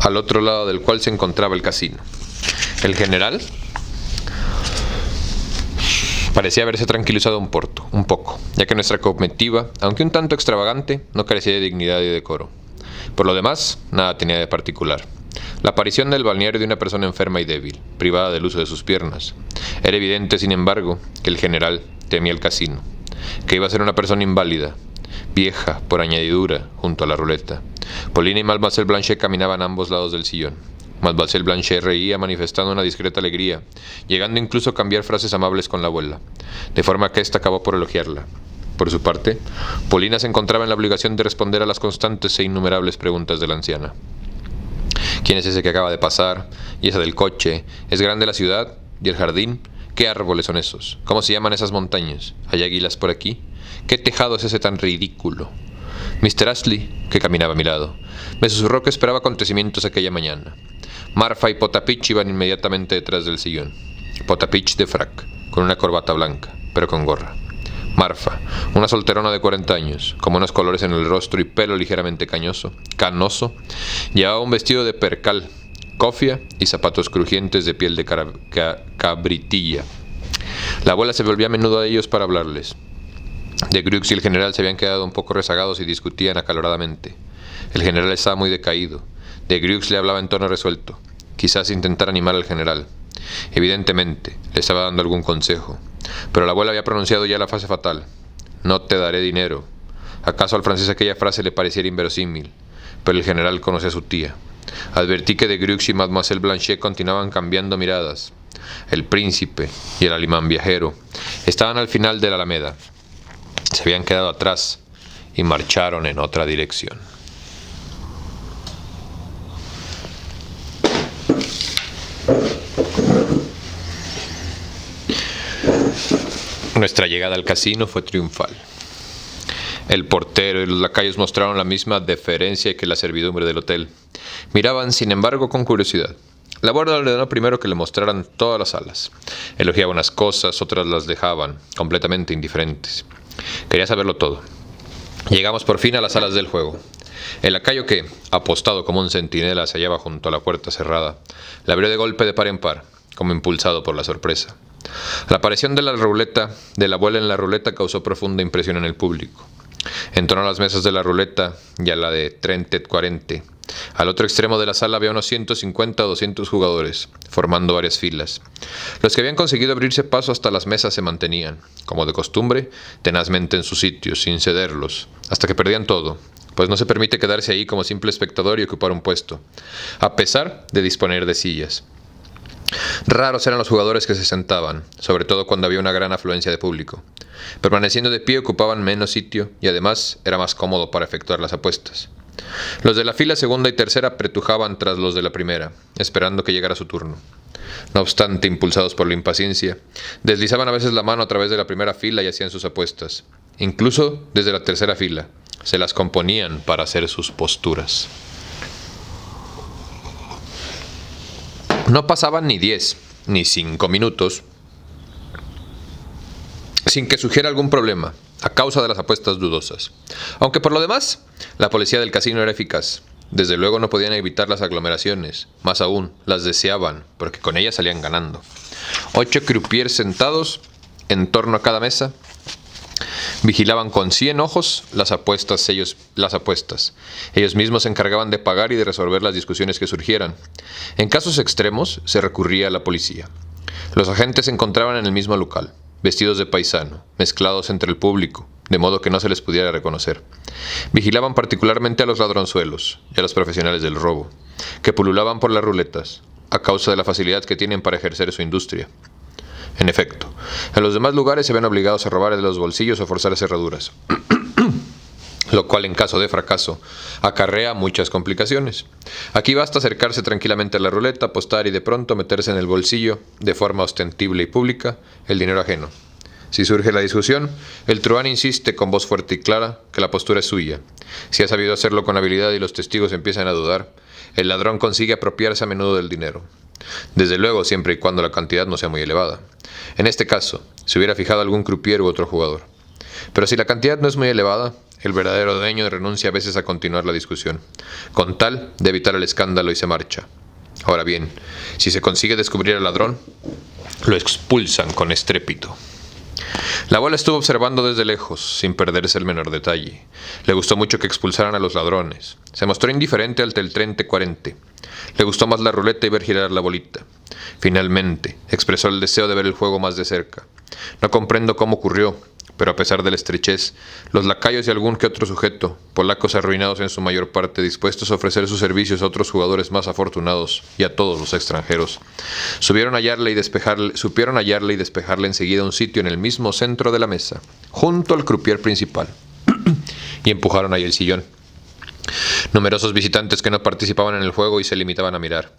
S1: al otro lado del cual se encontraba el casino. El general parecía haberse tranquilizado un poco, ya que nuestra comitiva, aunque un tanto extravagante, no carecía de dignidad y decoro. Por lo demás, nada tenía de particular. La aparición del balneario de una persona enferma y débil, privada del uso de sus piernas. Era evidente, sin embargo, que el general temía el casino, que iba a ser una persona inválida, vieja, por añadidura, junto a la ruleta. Polina y Mademoiselle Blanchet caminaban a ambos lados del sillón. Mademoiselle Blanchet reía manifestando una discreta alegría, llegando incluso a cambiar frases amables con la abuela, de forma que ésta acabó por elogiarla. Por su parte, Polina se encontraba en la obligación de responder a las constantes e innumerables preguntas de la anciana. ¿Quién es ese que acaba de pasar? ¿Y esa del coche? ¿Es grande la ciudad? ¿Y el jardín? ¿Qué árboles son esos? ¿Cómo se llaman esas montañas? ¿Hay águilas por aquí? ¿Qué tejado es ese tan ridículo? Mr. Astley, que caminaba a mi lado, me susurró que esperaba acontecimientos aquella mañana. Marfa y Potapich iban inmediatamente detrás del sillón. Potapich de frac, con una corbata blanca, pero con gorra. Marfa, una solterona de 40 años, con unos colores en el rostro y pelo ligeramente canoso, llevaba un vestido de percal, cofia y zapatos crujientes de piel de cabritilla. La abuela se volvía a menudo a ellos para hablarles. De Griux y el general se habían quedado un poco rezagados y discutían acaloradamente. El general estaba muy decaído. De Griux le hablaba en tono resuelto. Quizás intentara animar al general. Evidentemente, le estaba dando algún consejo. Pero la abuela había pronunciado ya la frase fatal. No te daré dinero. ¿Acaso al francés aquella frase le pareciera inverosímil? Pero el general conocía a su tía. Advertí que de Griux y Mademoiselle Blanchet continuaban cambiando miradas. El príncipe y el alemán viajero estaban al final de la alameda. Se habían quedado atrás y marcharon en otra dirección. Nuestra llegada al casino fue triunfal. El portero y los lacayos mostraron la misma deferencia que la servidumbre del hotel. Miraban, sin embargo, con curiosidad. La abuela ordenó primero que le mostraran todas las salas. Elogiaba unas cosas, otras las dejaban, completamente indiferentes. Quería saberlo todo. Llegamos por fin a las salas del juego. El lacayo que, apostado como un centinela, se hallaba junto a la puerta cerrada, la abrió de golpe de par en par, como impulsado por la sorpresa. La aparición de la abuela en la ruleta causó profunda impresión en el público. En torno a las mesas de la ruleta y a la de 30-40, al otro extremo de la sala había unos 150 o 200 jugadores, formando varias filas. Los que habían conseguido abrirse paso hasta las mesas se mantenían, como de costumbre, tenazmente en sus sitios, sin cederlos, hasta que perdían todo, pues no se permite quedarse ahí como simple espectador y ocupar un puesto, a pesar de disponer de sillas. Raros eran los jugadores que se sentaban, sobre todo cuando había una gran afluencia de público. Permaneciendo de pie ocupaban menos sitio y además era más cómodo para efectuar las apuestas. Los de la fila segunda y tercera apretujaban tras los de la primera, esperando que llegara su turno. No obstante, impulsados por la impaciencia, deslizaban a veces la mano a través de la primera fila y hacían sus apuestas. Incluso desde la tercera fila, se las componían para hacer sus posturas. No pasaban ni 10, ni 5 minutos sin que surgiera algún problema, a causa de las apuestas dudosas. Aunque por lo demás, la policía del casino era eficaz. Desde luego no podían evitar las aglomeraciones, más aún, las deseaban, porque con ellas salían ganando. 8 croupiers sentados en torno a cada mesa vigilaban con 100 ojos las apuestas. Ellos mismos se encargaban de pagar y de resolver las discusiones que surgieran. En casos extremos se recurría a la policía. Los agentes se encontraban en el mismo local, vestidos de paisano, mezclados entre el público, de modo que no se les pudiera reconocer. Vigilaban particularmente a los ladronzuelos y a los profesionales del robo, que pululaban por las ruletas, a causa de la facilidad que tienen para ejercer su industria. En efecto, en los demás lugares se ven obligados a robar de los bolsillos o forzar cerraduras, lo cual en caso de fracaso acarrea muchas complicaciones. Aquí basta acercarse tranquilamente a la ruleta, apostar y de pronto meterse en el bolsillo, de forma ostensible y pública, el dinero ajeno. Si surge la discusión, el truhán insiste con voz fuerte y clara que la postura es suya. Si ha sabido hacerlo con habilidad y los testigos empiezan a dudar, el ladrón consigue apropiarse a menudo del dinero. Desde luego, siempre y cuando la cantidad no sea muy elevada. En este caso, se hubiera fijado algún croupier u otro jugador. Pero si la cantidad no es muy elevada, el verdadero dueño renuncia a veces a continuar la discusión, con tal de evitar el escándalo y se marcha. Ahora bien, si se consigue descubrir al ladrón, lo expulsan con estrépito. La abuela estuvo observando desde lejos, sin perderse el menor detalle. Le gustó mucho que expulsaran a los ladrones. Se mostró indiferente ante el 30-40. Le gustó más la ruleta y ver girar la bolita. Finalmente, expresó el deseo de ver el juego más de cerca. No comprendo cómo ocurrió, pero a pesar de la estrechez, los lacayos y algún que otro sujeto, polacos arruinados en su mayor parte, dispuestos a ofrecer sus servicios a otros jugadores más afortunados y a todos los extranjeros, supieron hallarle y despejarle enseguida un sitio en el mismo centro de la mesa, junto al croupier principal, y empujaron ahí el sillón. Numerosos visitantes que no participaban en el juego y se limitaban a mirar,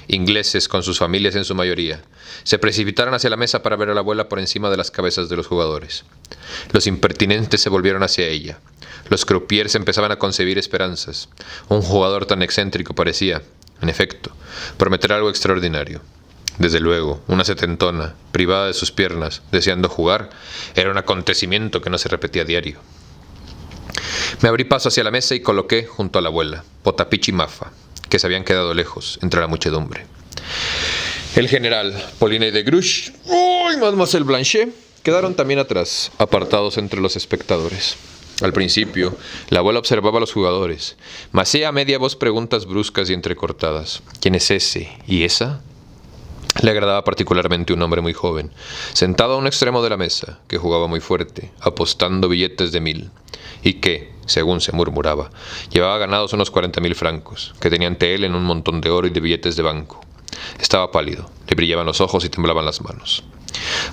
S1: ingleses con sus familias en su mayoría, se precipitaron hacia la mesa para ver a la abuela por encima de las cabezas de los jugadores. Los impertinentes se volvieron hacia ella. Los croupiers empezaban a concebir esperanzas. Un jugador tan excéntrico parecía, en efecto, prometer algo extraordinario. Desde luego, una setentona, privada de sus piernas, deseando jugar, era un acontecimiento que no se repetía a diario. Me abrí paso hacia la mesa y coloqué junto a la abuela, Potapich y Maffa, que se habían quedado lejos entre la muchedumbre. El general, Pauline de Gruch y Mademoiselle Blanchet quedaron también atrás, apartados entre los espectadores. Al principio, la abuela observaba a los jugadores, mas hacía a media voz preguntas bruscas y entrecortadas. ¿Quién es ese? ¿Y esa? Le agradaba particularmente un hombre muy joven, sentado a un extremo de la mesa, que jugaba muy fuerte, apostando billetes de 1000, y que, según se murmuraba, llevaba ganados unos 40.000 francos, que tenía ante él en un montón de oro y de billetes de banco. Estaba pálido, le brillaban los ojos y temblaban las manos.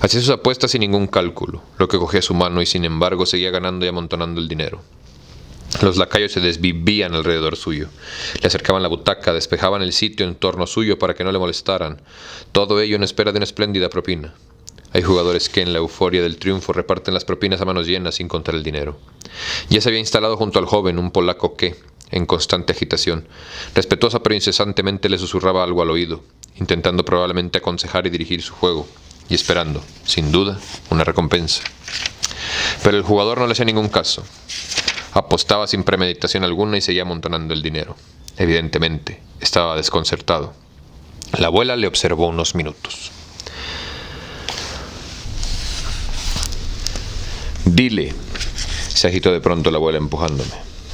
S1: Hacía sus apuestas sin ningún cálculo, lo que cogía su mano y sin embargo seguía ganando y amontonando el dinero. Los lacayos se desvivían alrededor suyo, le acercaban la butaca, despejaban el sitio en torno suyo para que no le molestaran, todo ello en espera de una espléndida propina. Hay jugadores que en la euforia del triunfo reparten las propinas a manos llenas sin contar el dinero. Ya se había instalado junto al joven un polaco que, en constante agitación, respetuosa pero incesantemente le susurraba algo al oído, intentando probablemente aconsejar y dirigir su juego, y esperando, sin duda, una recompensa. Pero el jugador no le hacía ningún caso. Apostaba sin premeditación alguna y seguía amontonando el dinero. Evidentemente, estaba desconcertado. La abuela le observó unos minutos. «Dile», se agitó de pronto la abuela empujándome.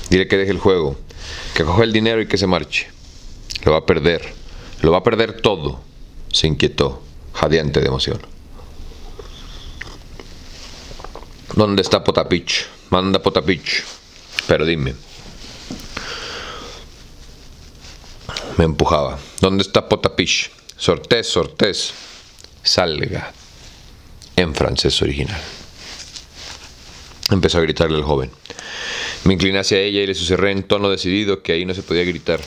S1: «Dile que deje el juego, que coja el dinero y que se marche. Lo va a perder todo», se inquietó, jadeante de emoción. «¿Dónde está Potapich? Manda Potapich. Pero dime». Me empujaba. «¿Dónde está Potapich? sortés, sortés, salga, en francés original. Empezó a gritarle el joven. Me incliné hacia ella y le susurré en tono decidido que ahí no se podía gritar,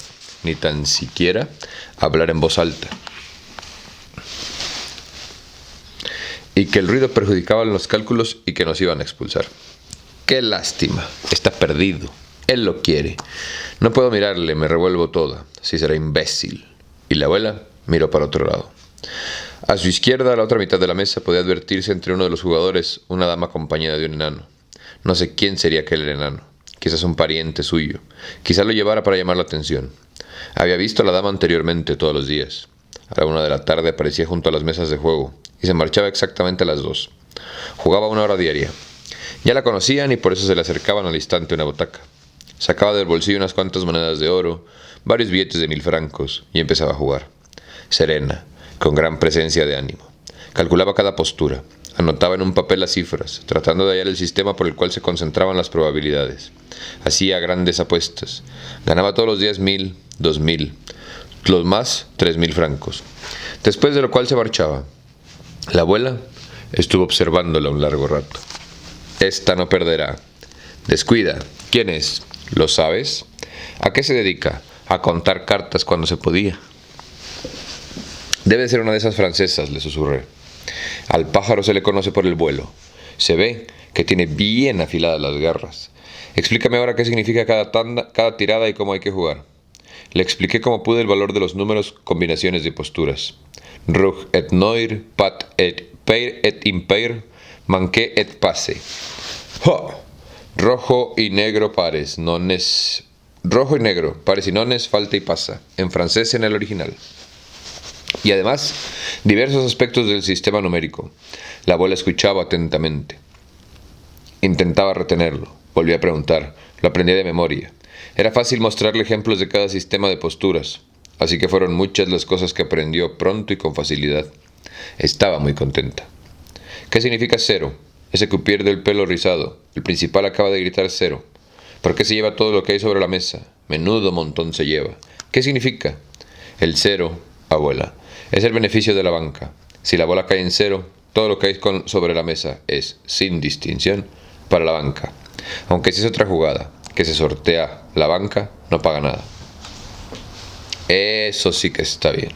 S1: ni tan siquiera hablar en voz alta, y que el ruido perjudicaba los cálculos y que nos iban a expulsar. ¡Qué lástima! Está perdido. Él lo quiere. No puedo mirarle, me revuelvo toda. Sí, será imbécil. Y la abuela miró para otro lado. A su izquierda, a la otra mitad de la mesa, podía advertirse entre uno de los jugadores una dama acompañada de un enano. No sé quién sería aquel enano. Quizás un pariente suyo. Quizás lo llevara para llamar la atención. Había visto a la dama anteriormente todos los días. A la 1 de la tarde aparecía junto a las mesas de juego y se marchaba exactamente a las 2. Jugaba 1 hora diaria. Ya la conocían y por eso se le acercaban al instante una butaca. Sacaba del bolsillo unas cuantas monedas de oro, varios billetes de 1000 francos y empezaba a jugar. Serena, con gran presencia de ánimo. Calculaba cada postura. Anotaba en un papel las cifras, tratando de hallar el sistema por el cual se concentraban las probabilidades. Hacía grandes apuestas. Ganaba todos los días 1000, 2000, los más 3000 francos. Después de lo cual se marchaba. La abuela estuvo observándola un largo rato. Esta no perderá. Descuida. ¿Quién es? ¿Lo sabes? ¿A qué se dedica? A contar cartas cuando se podía. Debe ser una de esas francesas, le susurré. Al pájaro se le conoce por el vuelo. Se ve que tiene bien afiladas las garras. Explícame ahora qué significa cada tirada y cómo hay que jugar. Le expliqué como pude el valor de los números, combinaciones de posturas. Rouge et noir, pat et pair et impair, manqué et passe. ¡Oh! Rojo y negro pares, nones. Rojo y negro, pares y nones, falta y pasa. En francés en el original. Y además, diversos aspectos del sistema numérico. La abuela escuchaba atentamente. Intentaba retenerlo. Volví a preguntar. Lo aprendía de memoria. Era fácil mostrarle ejemplos de cada sistema de posturas. Así que fueron muchas las cosas que aprendió pronto y con facilidad. Estaba muy contenta. ¿Qué significa cero? Ese que pierde el pelo rizado. El principal acaba de gritar cero. ¿Por qué se lleva todo lo que hay sobre la mesa? Menudo montón se lleva. ¿Qué significa? El cero, abuela, es el beneficio de la banca. Si la bola cae en cero, todo lo que hay sobre la mesa es, sin distinción, para la banca. Aunque si es otra jugada, que se sortea la banca, no paga nada. Eso sí que está bien.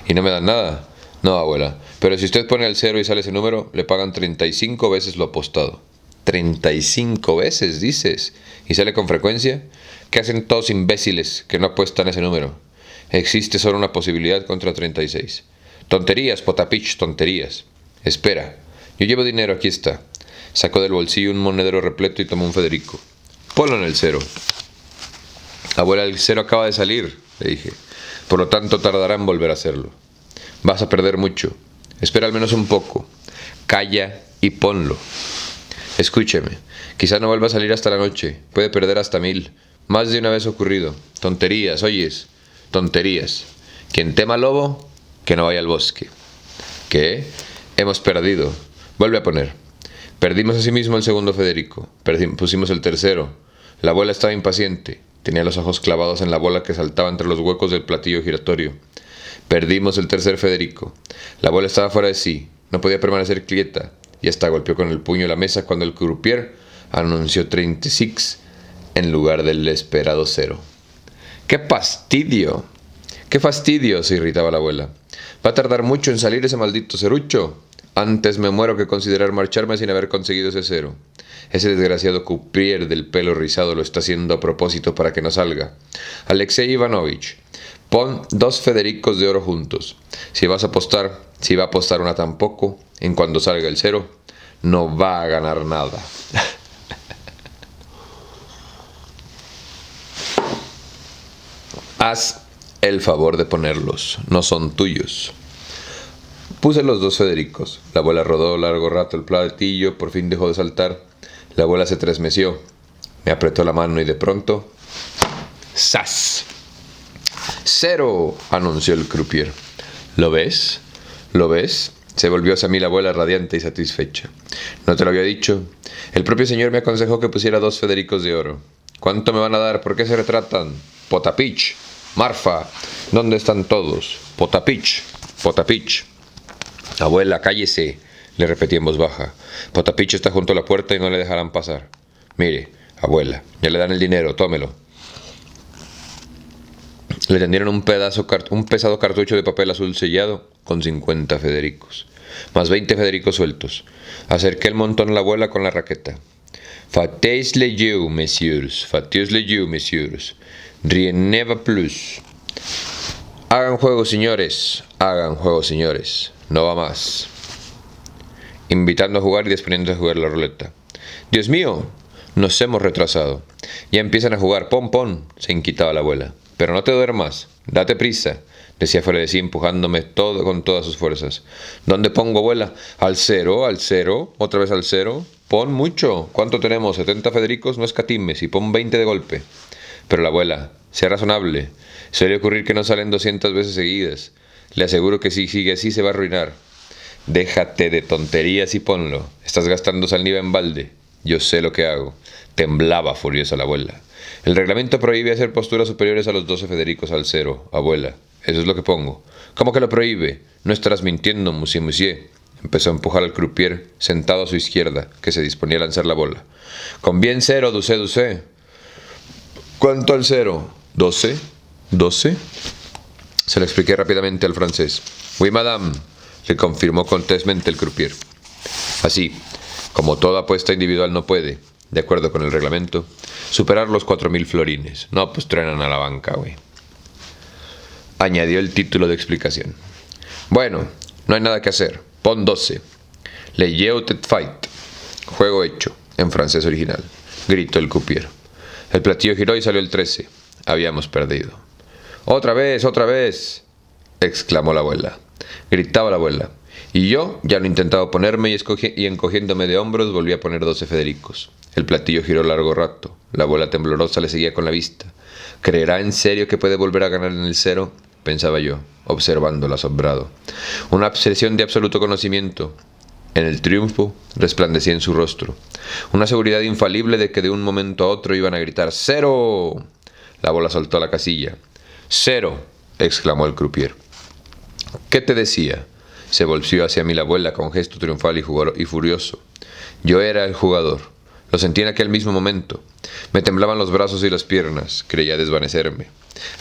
S1: ¿Y no me dan nada? No, abuela, pero si usted pone el cero y sale ese número, le pagan 35 veces lo apostado. 35 veces, dices. ¿Y sale con frecuencia? ¿Qué hacen todos imbéciles que no apuestan ese número? Existe solo una posibilidad contra 36. Tonterías, potapich, tonterías. Espera, yo llevo dinero, aquí está. Sacó del bolsillo un monedero repleto y tomó un Federico. Ponlo en el cero. Abuela, el cero acaba de salir, le dije. Por lo tanto, tardará en volver a hacerlo. Vas a perder mucho. Espera al menos un poco. Calla y ponlo. Escúcheme. Quizá no vuelva a salir hasta la noche. Puede perder hasta 1000. Más de una vez ocurrido. Tonterías, oyes. Tonterías. Quien tema lobo, que no vaya al bosque. ¿Qué? Hemos perdido. Vuelve a poner. Perdimos asimismo el segundo Federico. Pusimos el tercero. La abuela estaba impaciente. Tenía los ojos clavados en la bola que saltaba entre los huecos del platillo giratorio. Perdimos el tercer Federico. La abuela estaba fuera de sí. No podía permanecer quieta. Y hasta golpeó con el puño la mesa cuando el croupier anunció 36 en lugar del esperado 0. ¡Qué fastidio! ¡Qué fastidio!, se irritaba la abuela. Va a tardar mucho en salir ese maldito serrucho. Antes me muero que considerar marcharme sin haber conseguido ese 0. Ese desgraciado croupier del pelo rizado lo está haciendo a propósito para que no salga. Alexei Ivanovich, pon 2 Federicos de oro juntos. Si va a apostar una tampoco, en cuando salga el 0, no va a ganar nada. Haz el favor de ponerlos, no son tuyos. Puse los 2 Federicos. La abuela rodó largo rato el platillo, por fin dejó de saltar. La abuela se trasmeció, me apretó la mano y de pronto... ¡zas! 0, anunció el croupier. ¿Lo ves? ¿Lo ves? Se volvió hacia mí la abuela radiante y satisfecha. ¿No te lo había dicho? El propio señor me aconsejó que pusiera 2 Federicos de oro. ¿Cuánto me van a dar? ¿Por qué se retratan? Potapich, Marfa, ¿dónde están todos? Potapich. Potapich. Abuela, cállese, le repetí en voz baja. Potapich está junto a la puerta y no le dejarán pasar. Mire, abuela, ya le dan el dinero, tómelo. Le tendieron un pesado cartucho de papel azul sellado con 50 Federicos, más 20 Federicos sueltos. Acerqué el montón a la abuela con la raqueta. Faites-le jeu, messieurs, faites-le jeu, messieurs. Rien ne va plus. Hagan juego, señores, no va más. Invitando a jugar y disponiendo a jugar la ruleta. Dios mío, nos hemos retrasado. Ya empiezan a jugar, pon, se inquietaba la abuela. Pero no te duermas, date prisa, decía Fredecí empujándome con todas sus fuerzas. ¿Dónde pongo, abuela? Al cero, otra vez al cero. Pon mucho. ¿Cuánto tenemos? 70 Federicos, no escatimes, y pon 20 de golpe. Pero la abuela, sea razonable. Suele ocurrir que no salen 200 veces seguidas. Le aseguro que si sigue así se va a arruinar. Déjate de tonterías y ponlo. Estás gastando saliva en balde. Yo sé lo que hago. Temblaba furiosa la abuela. El reglamento prohíbe hacer posturas superiores a los 12 Federicos al cero, abuela. Eso es lo que pongo. ¿Cómo que lo prohíbe? No estarás mintiendo, monsieur. Empezó a empujar al croupier, sentado a su izquierda, que se disponía a lanzar la bola. Con bien cero, Ducé. ¿Cuánto al cero? ¿12? Se lo expliqué rápidamente al francés. Oui, madame, le confirmó cortésmente el croupier. Así, como toda apuesta individual no puede, de acuerdo con el reglamento, superar los 4.000 florines. No, pues truenan a la banca, güey. Añadió el título de explicación. Bueno, no hay nada que hacer. Pon 12. Le jeu de fight. Juego hecho, en francés original, gritó el croupier. El platillo giró y salió el 13. Habíamos perdido. ¡Otra vez! Exclamó la abuela. Gritaba la abuela. Y yo ya lo intentaba oponerme y encogiéndome de hombros volví a poner 12 Federicos. El platillo giró largo rato. La abuela temblorosa le seguía con la vista. ¿Creerá en serio que puede volver a ganar en el cero? Pensaba yo, observándola asombrado. Una obsesión de absoluto conocimiento. En el triunfo resplandecía en su rostro. Una seguridad infalible de que de un momento a otro iban a gritar ¡cero! La bola saltó a la casilla. ¡Cero!, exclamó el croupier. ¿Qué te decía? Se volvió hacia mí la abuela con gesto triunfal y furioso. Yo era el jugador. Lo sentí en aquel mismo momento. Me temblaban los brazos y las piernas. Creía desvanecerme.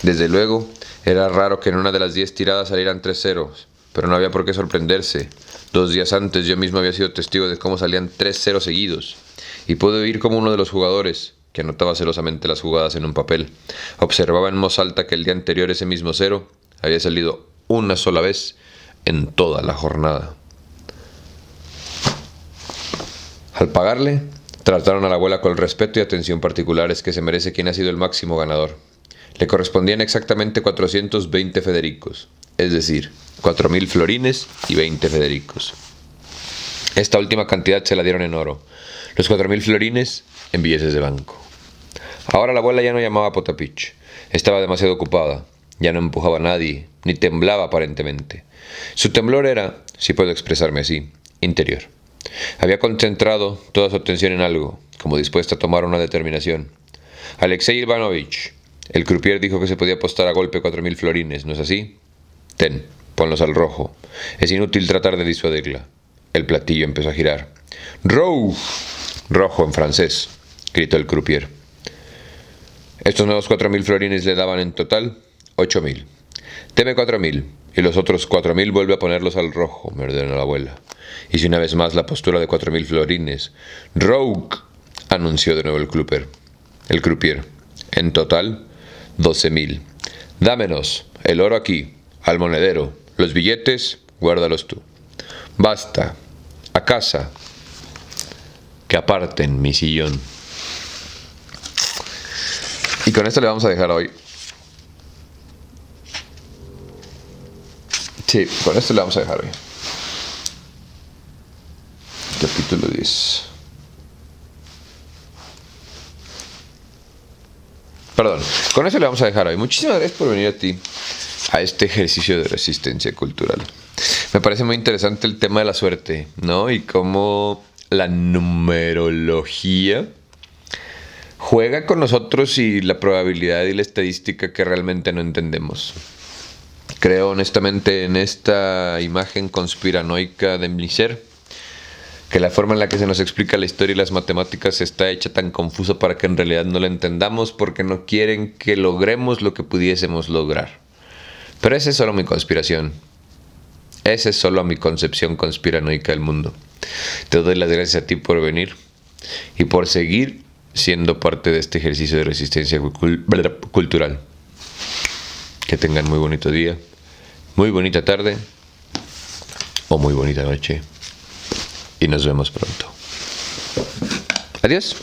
S1: Desde luego, era raro que en una de las 10 tiradas salieran 3 ceros. Pero no había por qué sorprenderse. 2 días antes yo mismo había sido testigo de cómo salían 3 ceros seguidos. Y pude oír cómo uno de los jugadores, que anotaba celosamente las jugadas en un papel, observaba en voz alta que el día anterior ese mismo cero había salido una sola vez en toda la jornada. Al pagarle, trataron a la abuela con el respeto y atención particulares que se merece quien ha sido el máximo ganador. Le correspondían exactamente 420 Federicos, es decir, 4.000 florines y 20 Federicos. Esta última cantidad se la dieron en oro, los 4.000 florines en billetes de banco. Ahora la abuela ya no llamaba a Potapich. Estaba demasiado ocupada. Ya no empujaba a nadie, ni temblaba aparentemente. Su temblor era, si puedo expresarme así, interior. Había concentrado toda su atención en algo, como dispuesta a tomar una determinación. Alexei Ivanovich, el croupier dijo que se podía apostar a golpe 4.000 florines, ¿no es así? Ten, ponlos al rojo. Es inútil tratar de disuadirla. El platillo empezó a girar. ¡Rouge! Rojo en francés, gritó el croupier. Estos nuevos 4.000 florines le daban en total 8.000. Deme 4.000 y los otros 4.000 vuelve a ponerlos al rojo, me ordenó la abuela. Hice una vez más la postura de 4.000 florines. ¡Rogue!, anunció de nuevo el croupier. En total, 12.000. Dámenos, el oro aquí, al monedero. Los billetes, guárdalos tú. Basta. A casa. Que aparten mi sillón. Y con esto le vamos a dejar hoy. Sí, con esto le vamos a dejar hoy. Capítulo 10. Perdón, con eso le vamos a dejar hoy. Muchísimas gracias por venir a este ejercicio de resistencia cultural. Me parece muy interesante el tema de la suerte, ¿no? Y cómo la numerología juega con nosotros y la probabilidad y la estadística que realmente no entendemos. Creo honestamente en esta imagen conspiranoica de Mliser, que la forma en la que se nos explica la historia y las matemáticas está hecha tan confusa para que en realidad no la entendamos, porque no quieren que logremos lo que pudiésemos lograr. Pero esa es solo mi conspiración. Esa es solo mi concepción conspiranoica del mundo. Te doy las gracias a ti por venir y por seguir siendo parte de este ejercicio de resistencia cultural. Que tengan muy bonito día, muy bonita tarde o muy bonita noche. Y nos vemos pronto. Adiós.